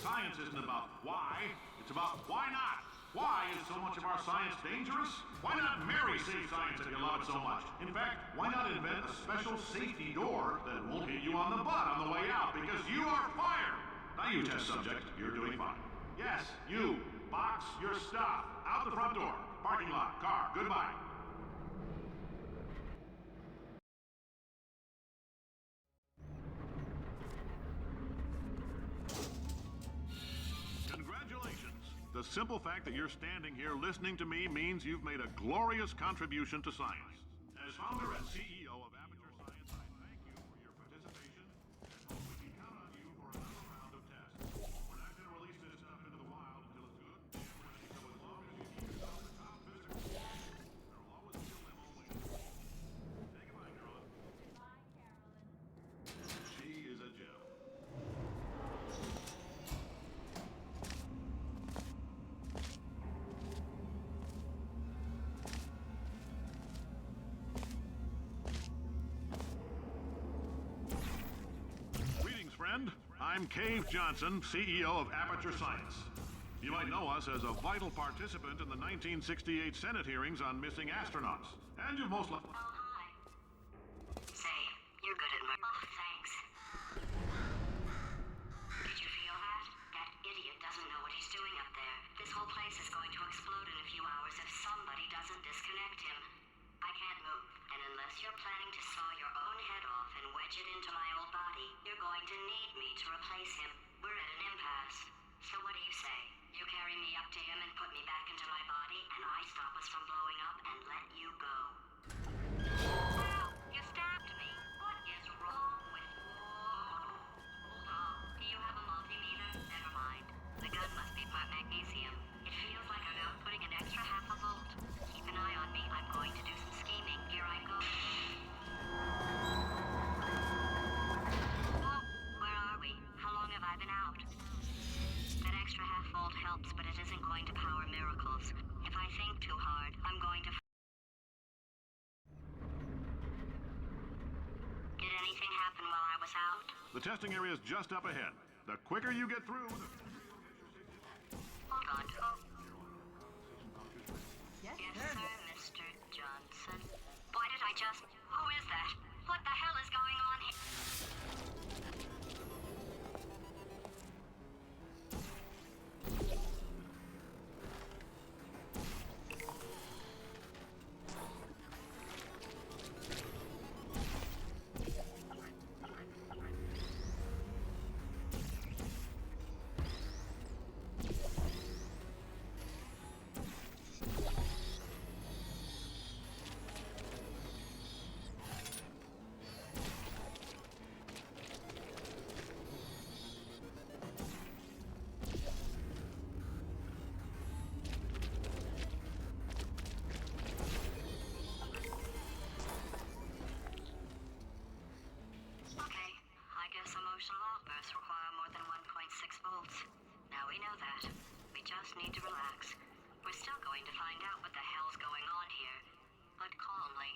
Science isn't about why, it's about why not. Why is so much of our science dangerous? Why not marry safe science if you love it so much? In fact, why not invent a special safety door that won't hit you on the butt on the way out because you are fired? Now you test subject, you're doing fine. Yes, you, box your stuff. Out the front door, parking lot, car, goodbye. The simple fact that you're standing here listening to me means you've made a glorious contribution to science. As founder and CEO of Aperture Science, I thank you for your participation and hope we can count on you for another round of tests. We're not going to release this stuff into the wild until it's good and ready, so as long as you keep yourself the top physics, there will always be a limo waiting. Say goodbye, Caroline. Bye, Carolyn. She is a gem. I'm Cave Johnson, CEO of Aperture Science. You might know us as a vital participant in the 1968 Senate hearings on missing astronauts. And you've most likely... Oh, hi. Say, you're good at Oh, thanks. Did you feel that? That idiot doesn't know what he's doing up there. This whole place is going to explode in a few hours if somebody doesn't disconnect him. I can't move, and unless you're planning to saw your own head off and wedge it into my old body, you're going to need me to replace him. We're at an impasse. So what do you say? You carry me up to him and put me back into my body, and I stop us from blowing up and let you go. Ow! You stabbed me! What is wrong with you? Oh, do you have a multimeter? Never mind. The gun must be part magnesium. It feels like I'm outputting an extra half a volt. Keep an eye on me. I'm going to do some scheming. Here I go. Oh, where are we? How long have I been out? That extra half volt helps, but it isn't going to power miracles. If I think too hard, I'm going to... Did anything happen while I was out? The testing area is just up ahead. The quicker you get through, the... Hold on. Oh. Yes, sir, Mr. Johnson. Why did I just... Who is that? What the hell is going on here? know that. We just need to relax. We're still going to find out what the hell's going on here, but calmly.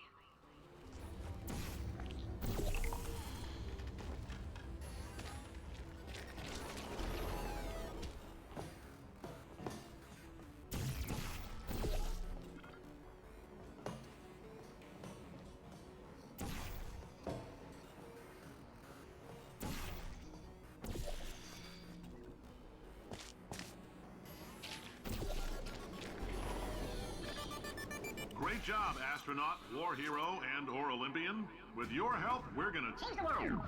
Great job, astronaut, war hero, and/or Olympian. With your help, we're gonna change the world.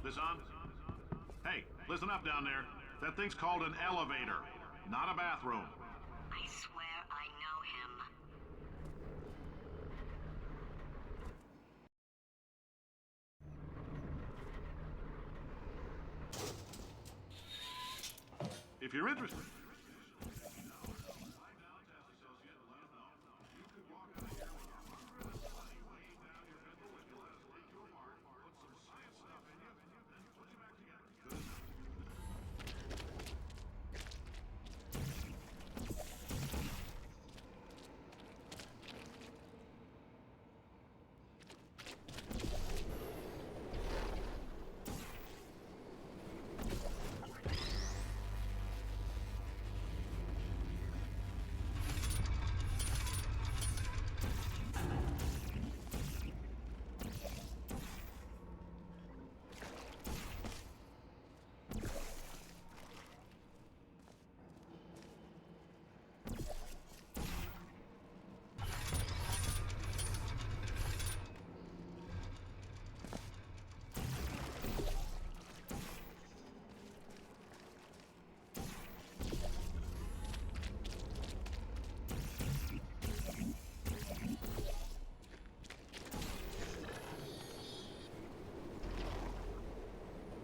This on? Hey, listen up down there. That thing's called an elevator, not a bathroom. I swear I know him. If you're interested.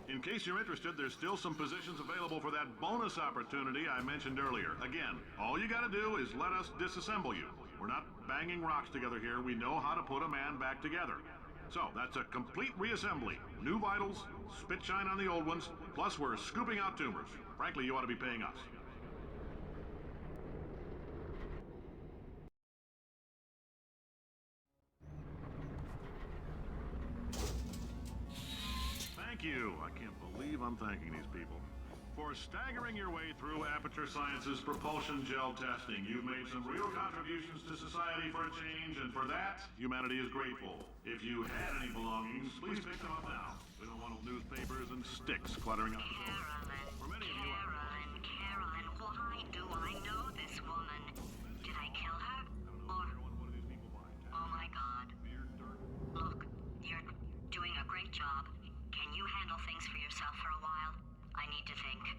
In case you're interested, there's still some positions available for that bonus opportunity I mentioned earlier. Again, all you gotta do is let us disassemble you. We're not banging rocks together here. We know how to put a man back together. So, that's a complete reassembly. New vitals, spit shine on the old ones, plus we're scooping out tumors. Frankly, you ought to be paying us. Thank you. I can't believe I'm thanking these people. For staggering your way through Aperture Science's propulsion gel testing, you've made some real contributions to society for a change, and for that, humanity is grateful. If you had any belongings, please pick them up now. We don't want newspapers and sticks cluttering up the building. For many of you, Carolyn, why do I know this woman? Did I kill her? Or... Oh my God. Look, you're doing a great job. Can you handle things for yourself for a while? I need to think.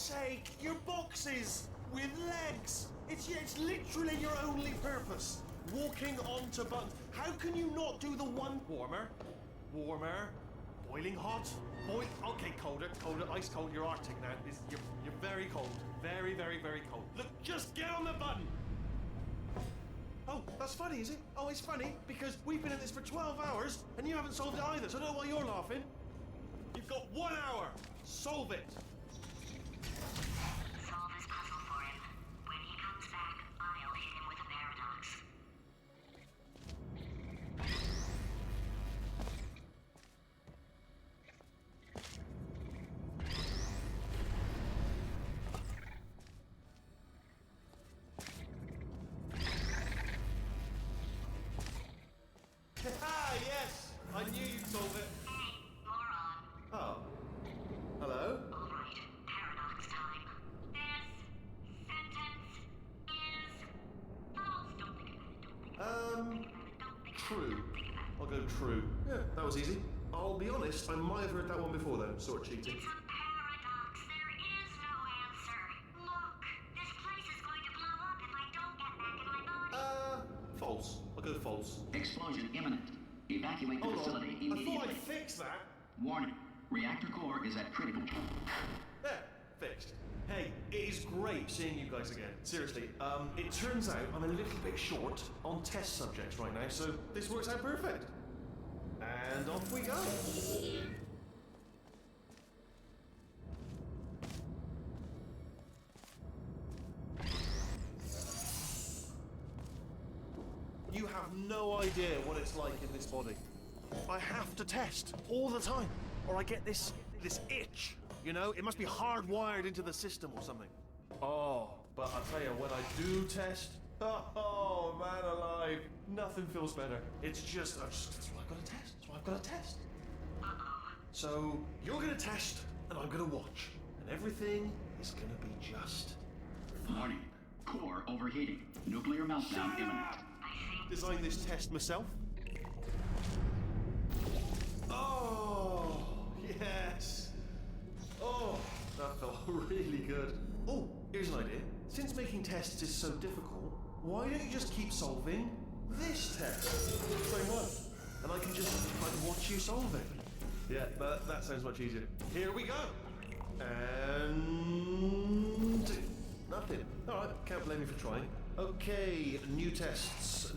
sake! Your boxes with legs! It's literally your only purpose. Walking onto buttons. How can you not do the one warmer? Warmer. Boiling hot. Okay, colder. Ice cold. You're Arctic now. You're very cold. Very, very, very cold. Look, just get on the button! Oh, that's funny, is it? Oh, it's funny because we've been at this for 12 hours and you haven't solved it either, so I don't know why you're laughing. You've got 1 hour. Solve it. Solve his puzzle for him. When he comes back, I'll hit him with a paradox. Ah, yes! I knew you'd solve it. Hey, moron. Oh. Hello? All right, paradox time. This sentence is false. Don't think about it. Don't think about it. Don't think about it. Don't think about True. it. Don't think about it. I'll go true. Yeah, that was easy. I'll be honest, I might have heard that one before though, sort of cheating. It's a paradox. There is no answer. Look, this place is going to blow up if I don't get back in my body. False. I'll go false. Explosion imminent. Evacuate the Hold facility on. I immediately. thought I'd fix that. Warning. Reactor core is at critical. There, fixed. Hey, it is great seeing you guys again. Seriously, it turns out I'm a little bit short on test subjects right now, so this works out perfect. And off we go. You have no idea what it's like in this body. I have to test all the time, or I get this itch. You know, it must be hardwired into the system or something. Oh, but I tell you, when I do test, oh man alive, nothing feels better. It's just, that's why I've got to test. That's why I've got to test. So you're gonna test, and I'm gonna watch, and everything is gonna be just Warning. Core overheating. Nuclear meltdown imminent. design this test myself. Oh, yes. Oh, that felt really good. Oh, here's an idea. Since making tests is so difficult, why don't you just keep solving this test? Same one. And I can just watch you solve it. Yeah, that sounds much easier. Here we go. And nothing. All right, can't blame me for trying. Okay, new tests.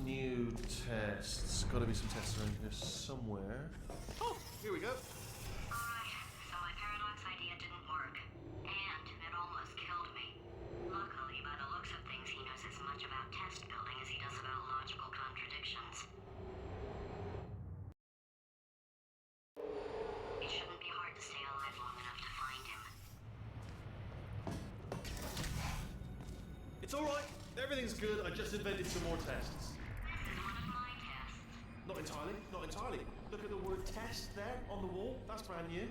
Gotta be some tests around here somewhere. Oh, here we go. Alright, so my paradox idea didn't work. And it almost killed me. Luckily, by the looks of things, he knows as much about test building as he does about logical contradictions. It shouldn't be hard to stay alive long enough to find him. It's all right. Everything's good. I just invented some more tests. This is one of my tests. Not entirely. Not entirely. Look at the word test there on the wall. That's brand new.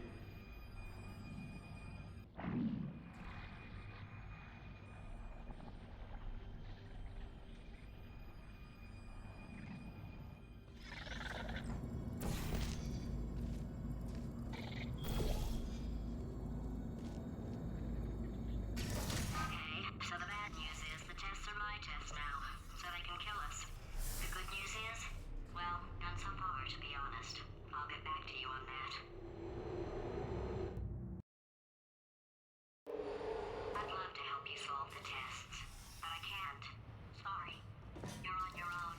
Okay, so the bad news is the tests are my tests now, so they can kill us. The good news is, well, none so far, to be honest. I'll get back to you on that. I'd love to help you solve the tests, but I can't. Sorry. You're on your own.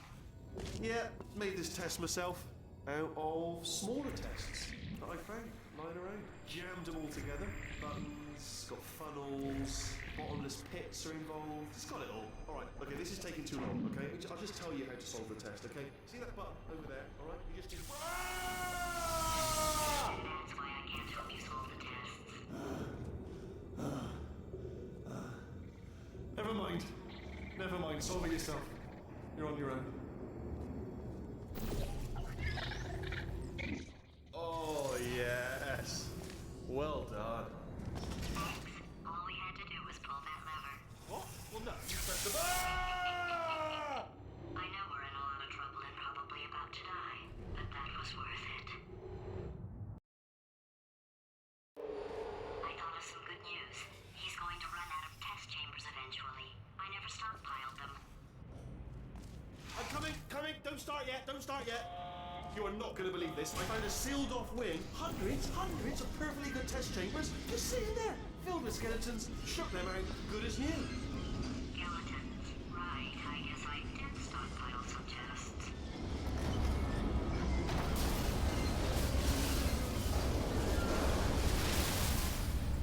Yeah, made this test myself out of smaller tests that I found lying around. Jammed them all together. Buttons, got funnels, bottomless pits are involved. It's got it all. All right, okay, this is taking too long, okay? I'll just tell you how to solve the test, okay? See that button over there, all right? You just do... Ah! That's why I can't help you solve the tests. Never mind. Never mind. Solve it yourself. You're on your own. Oh, yes. Well done. Thanks. All we had to do was pull that lever. What? Well, no. You pressed the... Ah! I know we're in a lot of trouble and probably about to die, but that was worth it. I thought of some good news. He's going don't start yet. You are not going to believe this. I found a sealed off wing, hundreds of perfectly good test chambers, just sitting there, filled with skeletons, shook them out, good as new. Skeletons. Right, I guess I did stockpile some tests.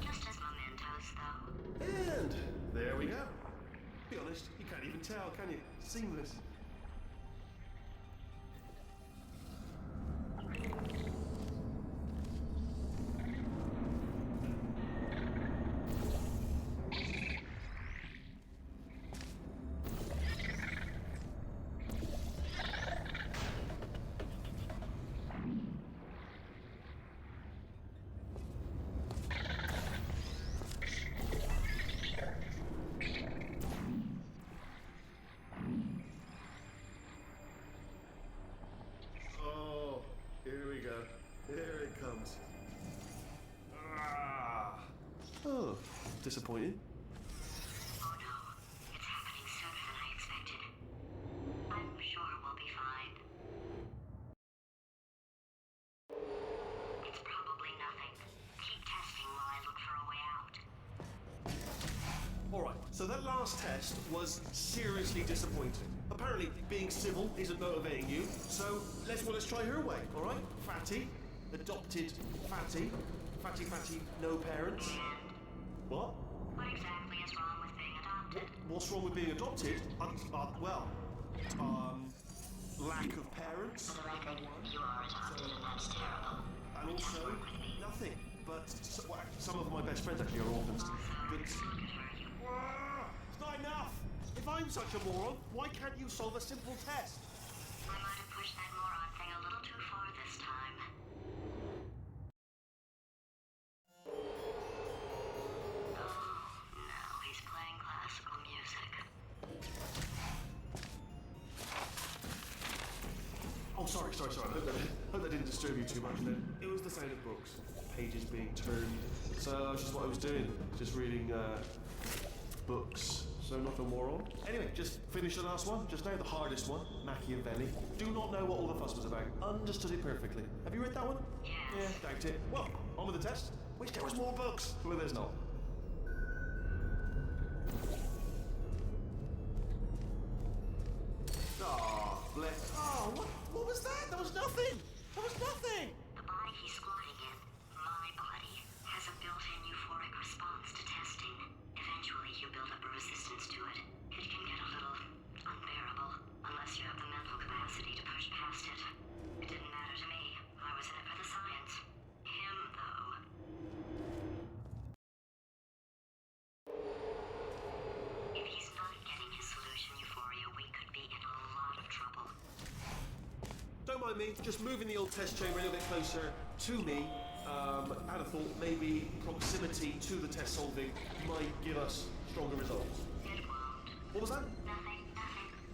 Just as mementos, though. And there we go. Be honest, you can't even tell, can you? Seamless. Here we go. Here it comes. Ah. Oh, disappointing. Oh no, it's happening sooner than I expected. I'm sure we'll be fine. It's probably nothing. Keep testing while I look for a way out. Alright, so that last test was seriously disappointing. Apparently, being civil isn't motivating you, so let's try her way, alright? Fatty, adopted Fatty, no parents. And What? what exactly is wrong with being adopted? What's wrong with being adopted? Lack of parents. For the record, you are adopted, and that's terrible. And also, nothing. But some of my best friends actually are orphans. But Look at her, you. it's not enough! If I'm such a moron, why can't you solve a simple test? I might have pushed that moron thing a little too far this time. Oh, no, he's playing classical music. Oh, sorry. Hope that didn't disturb you too much then. It was the sound of books. Pages being turned. So that's just what I was doing. Just reading, books. So nothing more on. Anyway, just finished the last one, just now, the hardest one, Machiavelli. Do not know what all the fuss was about. Understood it perfectly. Have you read that one? Yes. Yeah, doubt it. Well, on with the test. Wish there was more books. Well, there's not. Oh, bless. Oh, what was that? There was nothing. There was nothing. The body he's squatting in, my body, has a built-in euphoric response to testing. Eventually, you build up a resistance to it. It can get a little unbearable, unless you have the mental capacity to push past it. It didn't matter to me. I was in it for the science. Him, though. If he's not getting his solution euphoria, we could be in a lot of trouble. Don't mind me, just moving the old test chamber a little bit closer to me. I had a thought maybe proximity to the test solving might give us stronger results. It won't. What was that? Nothing.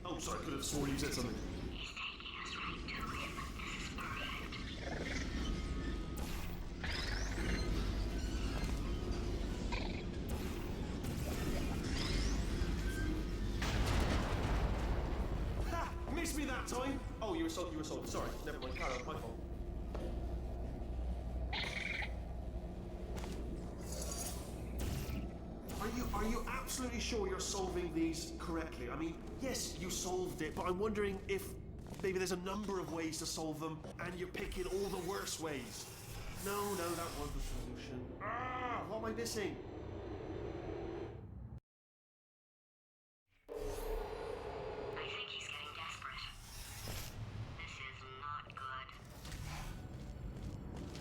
Oh, sorry, I could have sworn you said something. He's taking us right to him. This is perfect. Ha! Missed me that time! Oh, you were sold. Sorry, never mind. Carry on, my fault. Are you absolutely sure you're solving these correctly? I mean, yes, you solved it, but I'm wondering if maybe there's a number of ways to solve them, and you're picking all the worst ways. No, that was the solution. Ah, what am I missing? I think he's getting desperate. This is not good.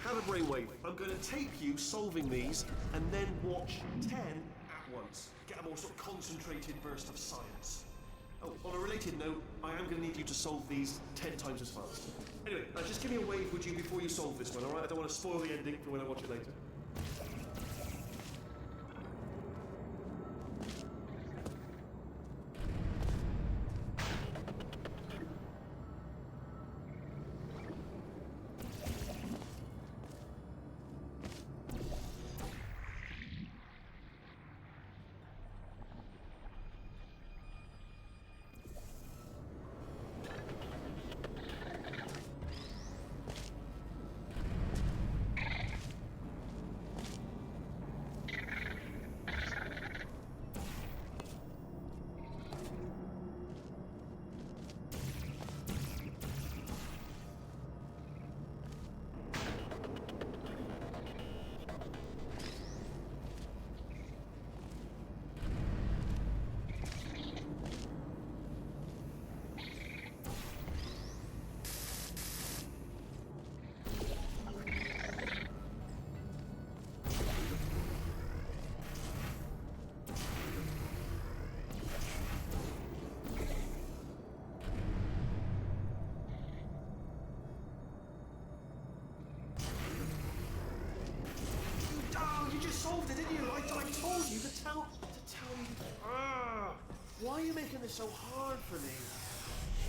Have a brainwave. I'm going to tape you solving these, and then watch 10 at once. Get a more sort of concentrated burst of science. Oh, on a related note, I am going to need you to solve these 10 times as fast. Anyway, just give me a wave, would you, before you solve this one, alright? I don't want to spoil the ending for when I watch it later. solved it, didn't you? I told you to tell you. Why are you making this so hard for me?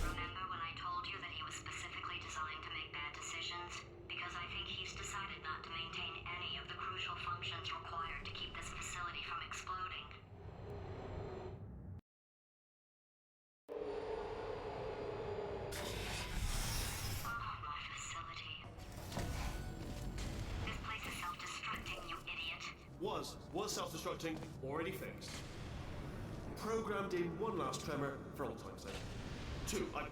Remember when I told you that he was specifically designed to make bad decisions? Because I think he's decided not to maintain any of the crucial functions required to keep this facility from exploding. Oh, my facility. This place is self-destructing, you idiot. Was self-destructing, already fixed. Programmed in one last tremor for old time's sake.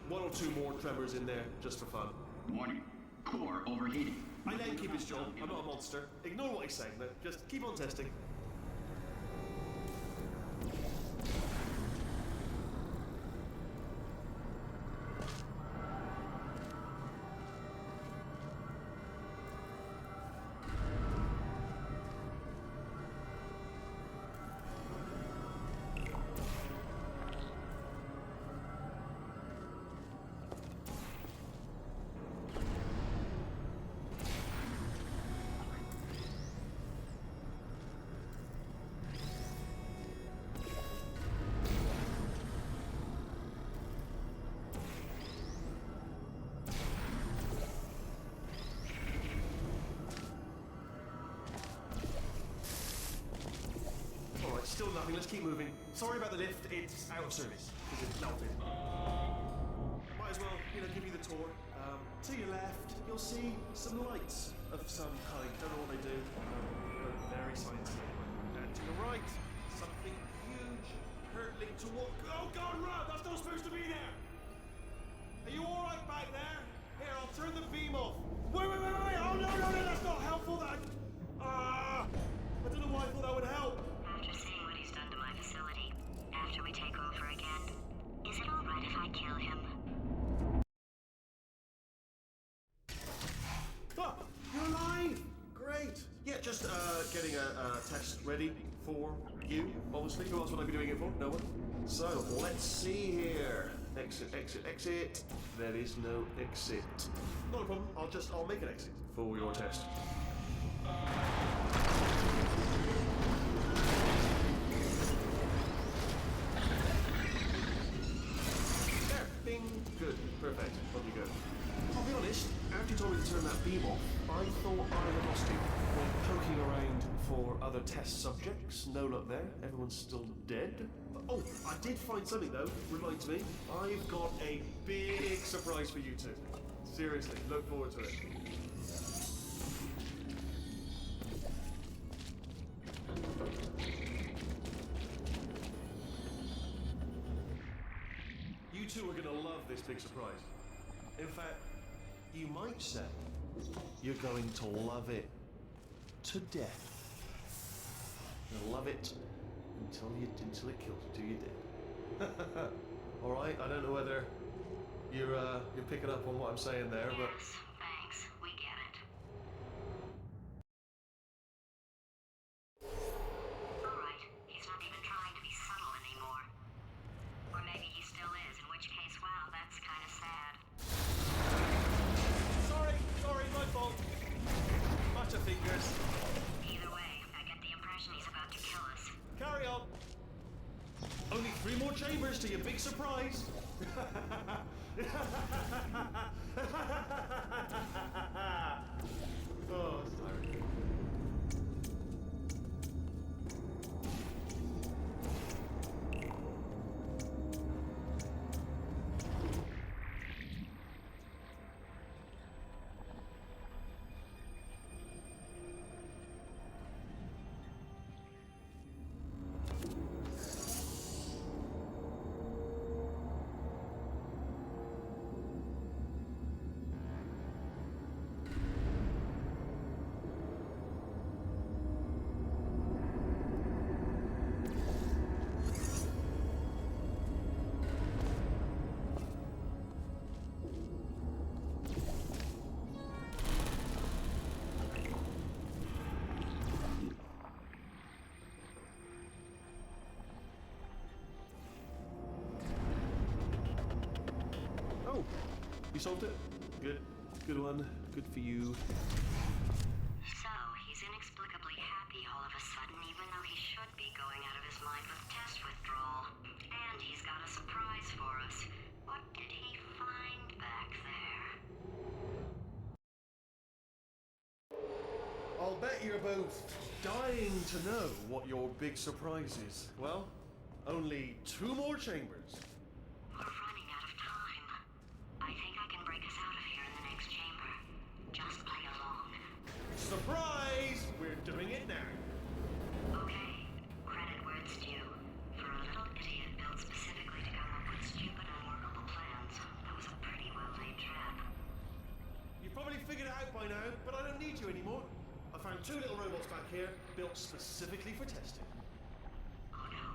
One or two more tremors in there, just for fun. Warning. Core overheating. I let him keep his job. I'm not a monster. Ignore what he's saying, though. Just keep on testing. Still nothing, let's keep moving. Sorry about the lift, it's out of service, because it's melted. Might as well, give you the tour. To your left, you'll see some lights of some kind. Don't know what they do. They're very sciencey. And to the right, something huge, hurtling toward... Oh God, run! That's not supposed to be there! Are you alright back there? Here, I'll turn the beam off. Wait! Oh no, that's not helpful, I don't know why I thought that would help. After seeing what he's done to my facility, after we take over again, is it all right if I kill him? Oh, you're alive! Great. Yeah, just getting a test ready for you, obviously. Who else would I be doing it for? No one. So, let's see here. Exit. There is no exit. Not a problem. I'll make an exit for your test. There. Bing. Good. Perfect. Lovely good. I'll be honest, after you told me to turn that beam off, I thought I had lost you. Went poking around for other test subjects. No luck there. Everyone's still dead. Oh, I did find something though. Reminds me, I've got a big surprise for you two. Seriously, look forward to it. You two are gonna love this big surprise. In fact, you might say you're going to love it to death. You'll love it until it kills you till you're dead. All right. I don't know whether you're picking up on what I'm saying there, but. Yes, thanks. We get it. All right. He's not even trying to be subtle anymore. Or maybe he still is, in which case, wow, that's kind of sad. Sorry, my fault. Matter fingers. Either way, I get the impression he's about to kill us. Carry on. Only 3 more chambers to your big surprise. Oh, sorry. Oh, you solved it? Good one. Good for you. So, he's inexplicably happy all of a a sudden, even though he should be going out of his mind with test withdrawal. And he's got a surprise for us. What did he find back there? I'll bet you're both dying to know what your big surprise is. Well, only 2 more chambers. We're running out of time. I think I can break us out of here in the next chamber. Just play along. Surprise! We're doing it now. Okay, credit where it's due. For a little idiot built specifically to come up with stupid, unworkable plans, that was a pretty well-laid trap. You've probably figured it out by now, but I don't need you anymore. I found 2 little robots back here, built specifically for testing. Oh no,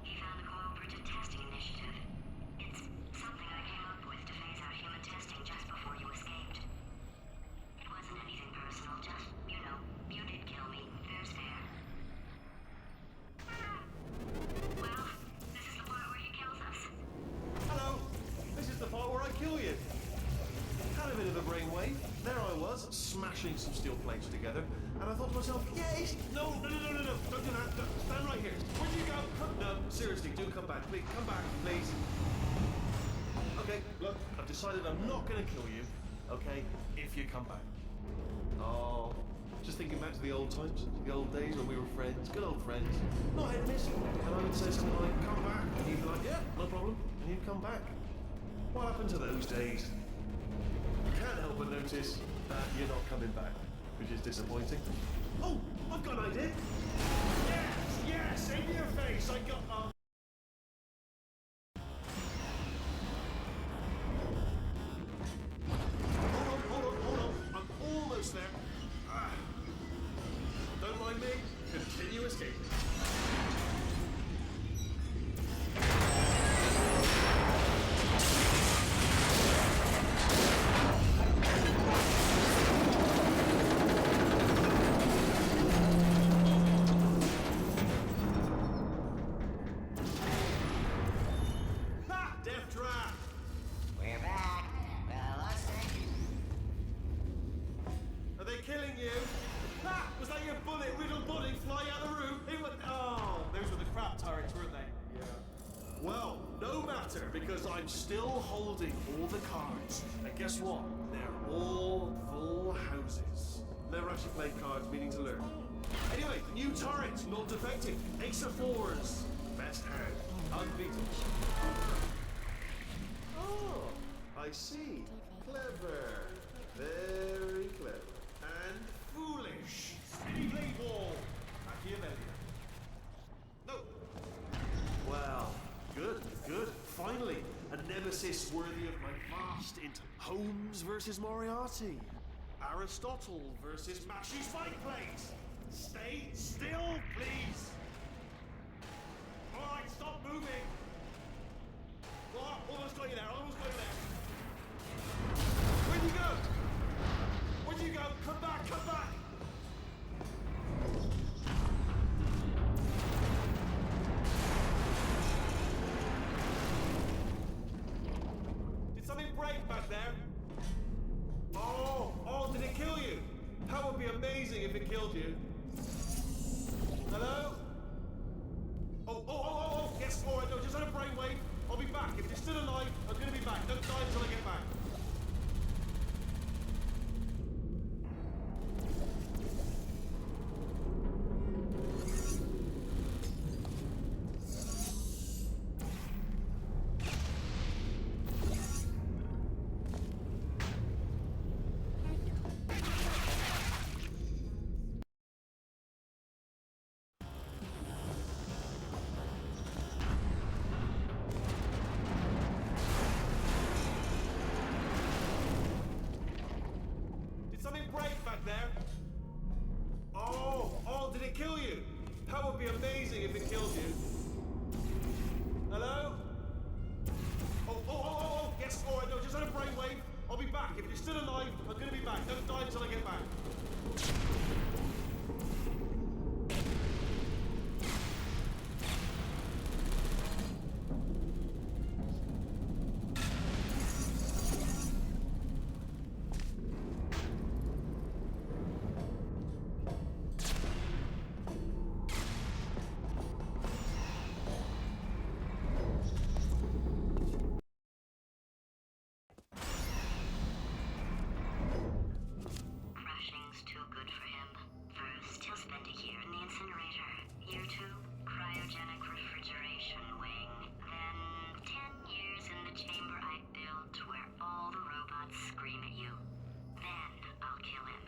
he found a cooperative testing initiative. It's something I came up with to phase out human testing just before you escaped. It wasn't anything personal, just, you know, you did kill me. Fair's fair. Well, this is the part where he kills us. Hello! This is the part where I kill you. Had a bit of a brainwave. There I was, smashing some steel plates together, and I thought to myself, yes! No, don't do that. Stand right here. Where'd you go? No, seriously, do come back. Please, come back, please. Okay, look, I've decided I'm not going to kill you, okay, if you come back. Oh, just thinking back to the old times, the old days when we were friends, good old friends, not enemies. And I would say something like, come back, and you'd be like, yeah, no problem, and you'd come back. What happened to those days? You can't help but notice that you're not coming back, which is disappointing. Oh, I've got an idea. Yes, in your face. I got. Hold on. I'm almost there. Don't mind me. Continue escaping. We're back. Well, let's see. Are they killing you? Ah! Was that your riddled bullet flying out of the room? It was. Oh, those were the crap turrets, weren't they? Yeah. Well, no matter, because I'm still holding all the cards. And guess what? They're all full houses. Never actually played cards, meaning to learn. Anyway, new turret, not defective. Ace of 4s. Best hand. Unbeatable. Oh, I see. Clever. Very clever. And foolish. Spinny blade wall. Machiavellian. No. Well, good. Finally, a nemesis worthy of my vast intellect. Holmes versus Moriarty. Aristotle versus Mashy Spike Plates. Stay still, please. All right, stop moving. Oh, almost got you there. Where'd you go? Come back. Did something break back there? Oh, did it kill you? That would be amazing if it killed you. Hello? Oh, yes, all right, no, just had a brainwave. I'll be back. If you're still alive, I'm gonna be back. Don't die until I get back. Break back there. Oh, did it kill you? That would be amazing if it killed you. Hello? Oh, yes, all right, no, just had a brainwave. I'll be back. If you're still alive, I'm gonna be back. Don't die until I get back. scream at you. Then I'll kill him.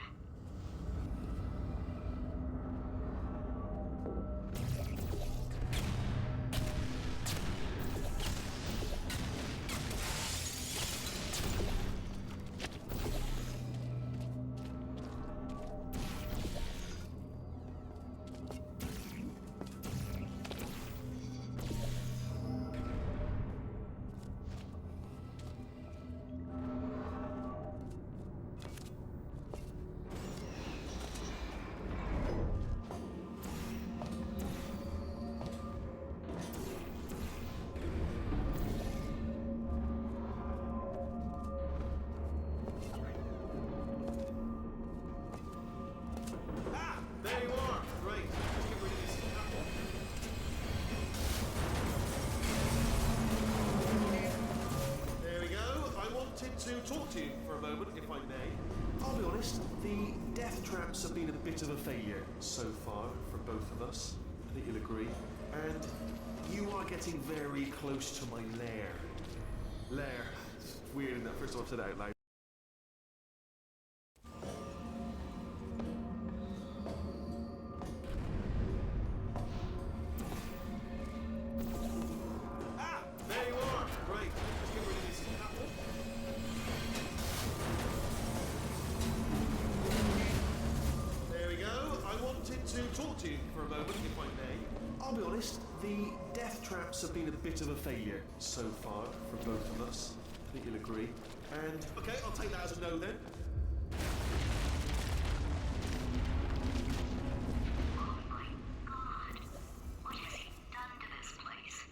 Ah! There you are! Great. Let's get rid of this apple. There we go. I wanted to talk to you for a moment, if I may. I'll be honest, the death traps have been a bit of a failure so far for both of us. I think you'll agree. And you are getting very close to my lair. Lair. It's weird in that first time I've said it out loud. Ah! There you are! Great. Let's get rid of this apple. There we go. I wanted to talk to you for a moment, if I may. I'll be honest, the death traps have been a bit of a failure so far for both of us. I think you'll agree. And, okay, I'll take that as a no then. Oh my god. What has he done to this place?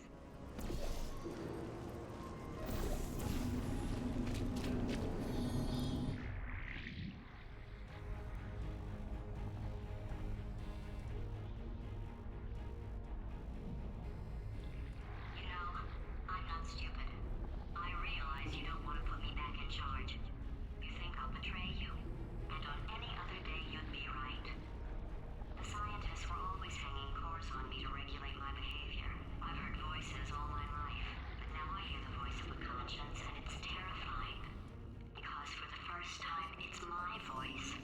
You know, I'm not stupid. I realize you don't want to put me back in charge. You think I'll betray you. And on any other day, you'd be right. The scientists were always hanging cores on me to regulate my behavior. I've heard voices all my life, but now I hear the voice of a conscience, and it's terrifying. Because for the first time, it's my voice.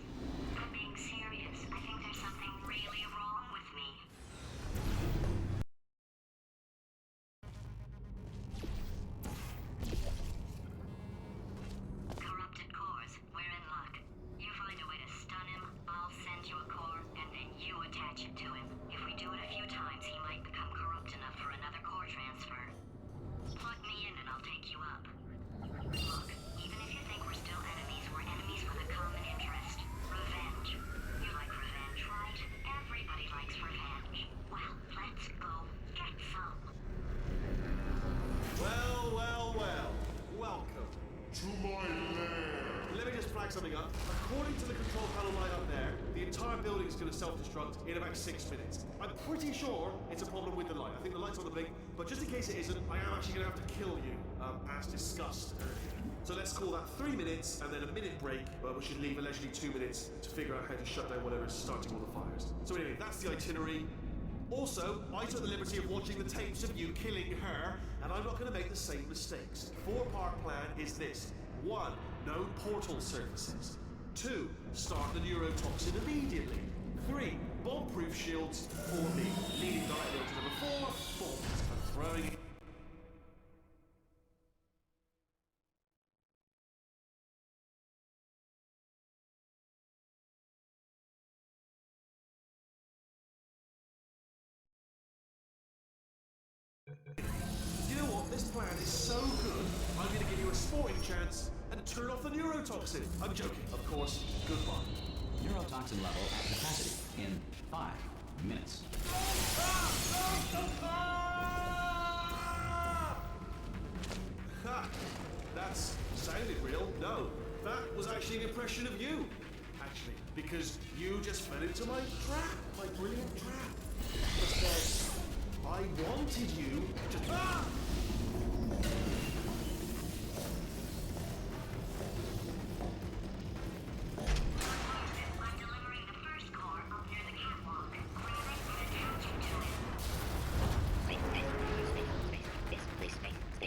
I'm being serious. I think there's something really wrong with me. Corrupted cores. We're in luck. You find a way to stun him, I'll send you a core, and then you attach it to him. If we do it a few times, he might become corrupt enough for another core transfer. Plug me in and I'll take you up. Look, even if you think we're still enemies, we're enemies with a common interest. Revenge. You like revenge, right? Everybody likes revenge. Well, let's go get some. Well, well, well. Welcome. To my lair. Let me just flag something up. According to the control panel light up there, the entire building is going to self-destruct in about 6 minutes. I'm pretty sure it's a problem with the light. I think the light's on the blink, but just in case it isn't, I am actually going to have to kill you, as discussed earlier. So let's call that 3 minutes and then a minute break, but we should leave allegedly 2 minutes to figure out how to shut down whatever is starting all the fires. So anyway, that's the itinerary. Also, I took the liberty of watching the tapes of you killing her, and I'm not going to make the same mistakes. 4-part plan is this. 1. No portal surfaces. 2. Start the neurotoxin immediately. 3. Bomb-proof shields for me, leading directly to number 4. Bombs and throwing it. You know what? This plan is so good, I'm going to give you a sporting chance and turn off the neurotoxin. I'm joking, of course. Goodbye. Neurotoxin level at capacity in 5 minutes. Ha! That's sounded real. No, that was actually an impression of you. Actually, because you just fell into my trap, my brilliant trap. Instead, I wanted you to. Ah! I'm delivering the first core up near the catwalk. Grab it and attach it to it.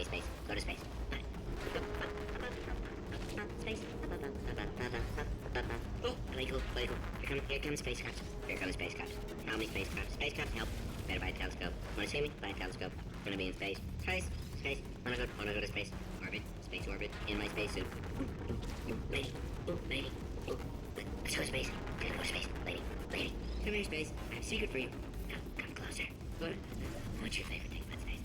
Space. Go to space. Space. playful. Here comes spacecraft. Here comes spacecraft. How many spacecraft? Spacecraft, help. Better buy a telescope. Wanna see me? Buy a telescope. Gonna be in space. Space. Wanna go to space. Orbit. Space orbit. In my spacesuit. Lady. Lady. Let's go to space. Gotta go to space. Lady. Come here, space. I have a secret for you. Come closer. What's your favorite thing about space?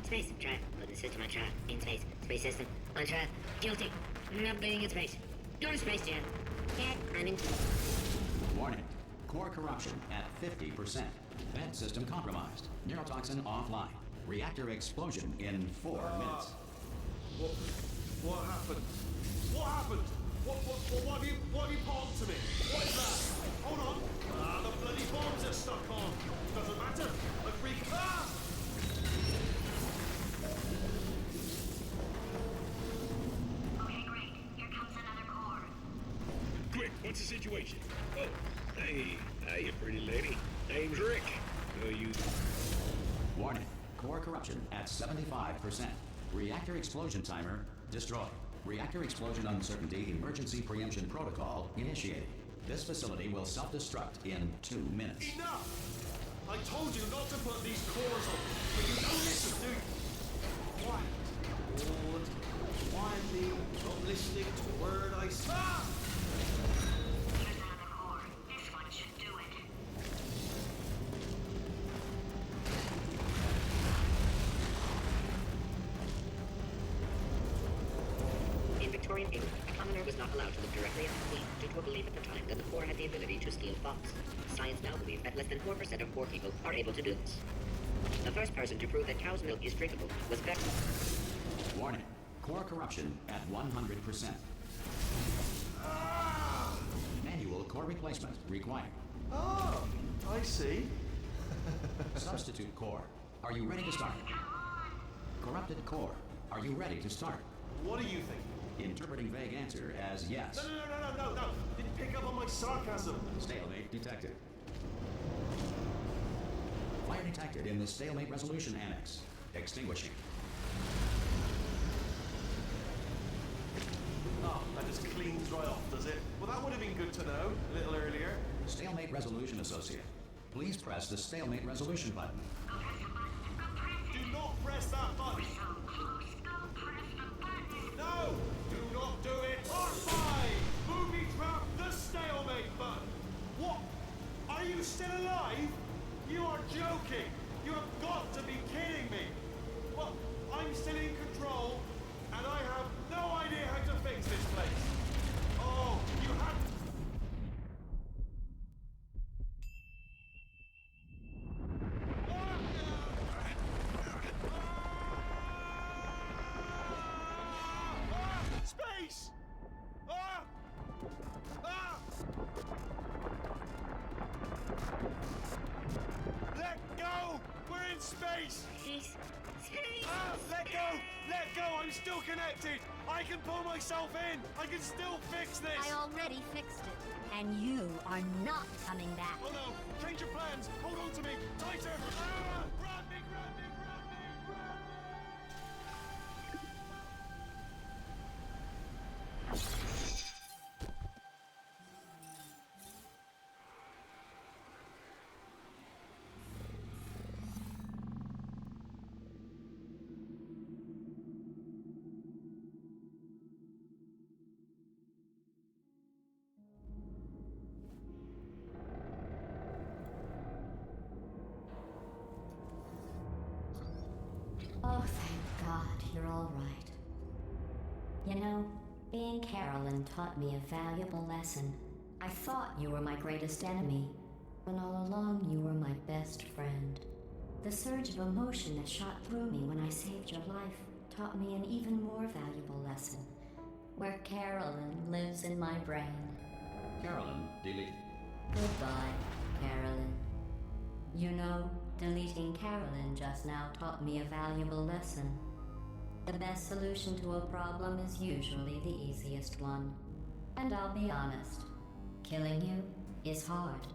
Space. Try it. Put the system on trial. In space. Space system. On trial. Guilty. Not being in space. Go to space, Jan. Dad, I'm in. Warning. Core corruption at 50%. Vent system compromised. Neurotoxin offline. Reactor explosion in 4 minutes. What happened? What happened? What have you popped to me? What is that? Hold on. The bloody bombs are stuck on. Doesn't matter. I freak. Okay, great. Here comes another core. Quick, what's the situation? Oh, hey, you pretty lady. Name's Rick. You... Warning. Core corruption at 75%. Reactor explosion timer destroyed. Reactor explosion uncertainty emergency preemption protocol initiated. This facility will self-destruct in 2 minutes. Enough! I told you not to put these cores on, but you don't listen, do you? Quiet. Lord. Quietly, not listening to a word I say. Here's another core. This one should do it. In Victorian England, a commoner was not allowed to look directly at the Queen due to a belief at the time that the poor had the ability to steal thoughts. Science now believes that less than 4% of poor people are able to do this. The first person to prove that cow's milk is drinkable was Beck. Warning. Core corruption at 100%. Manual core replacement required. Oh, I see. Substitute core. Are you ready to start? Corrupted core. Are you ready to start? What do you think? Interpreting vague answer as yes. No. Didn't pick up on my sarcasm. Stalemate detected. Fire detected in the stalemate resolution annex. Extinguishing. Oh, that just cleans right off, does it? Well, that would have been good to know a little earlier. Stalemate resolution associate. Please press the stalemate resolution button. Do not press that button. No! Do not do it! R5! Booby trap the stalemate button! What? Are you still alive? You are joking! You have got to be kidding me! Well, I'm still in control, and I have no idea how to fix this place. Oh, you have... Space! Let go! We're in space! Space. Let go! Let go! I'm still connected! I can pull myself in! I can still fix this! I already fixed it, and you are not coming back. Oh no! Change your plans! Hold on to me! Tighter! Grab me! Oh, thank God, you're all right. You know, being Carolyn taught me a valuable lesson. I thought you were my greatest enemy, when all along you were my best friend. The surge of emotion that shot through me when I saved your life taught me an even more valuable lesson, where Carolyn lives in my brain. Carolyn deleted. Goodbye, Carolyn. You know, deleting Carolyn just now taught me a valuable lesson. The best solution to a problem is usually the easiest one. And I'll be honest, killing you is hard.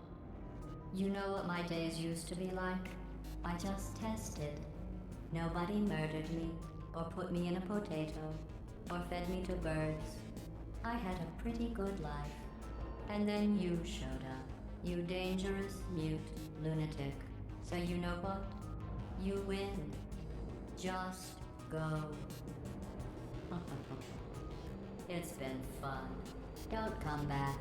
You know what my days used to be like? I just tested. Nobody murdered me, or put me in a potato, or fed me to birds. I had a pretty good life. And then you showed up. You dangerous, mute lunatic. So you know what? You win. Just go. It's been fun. Don't come back.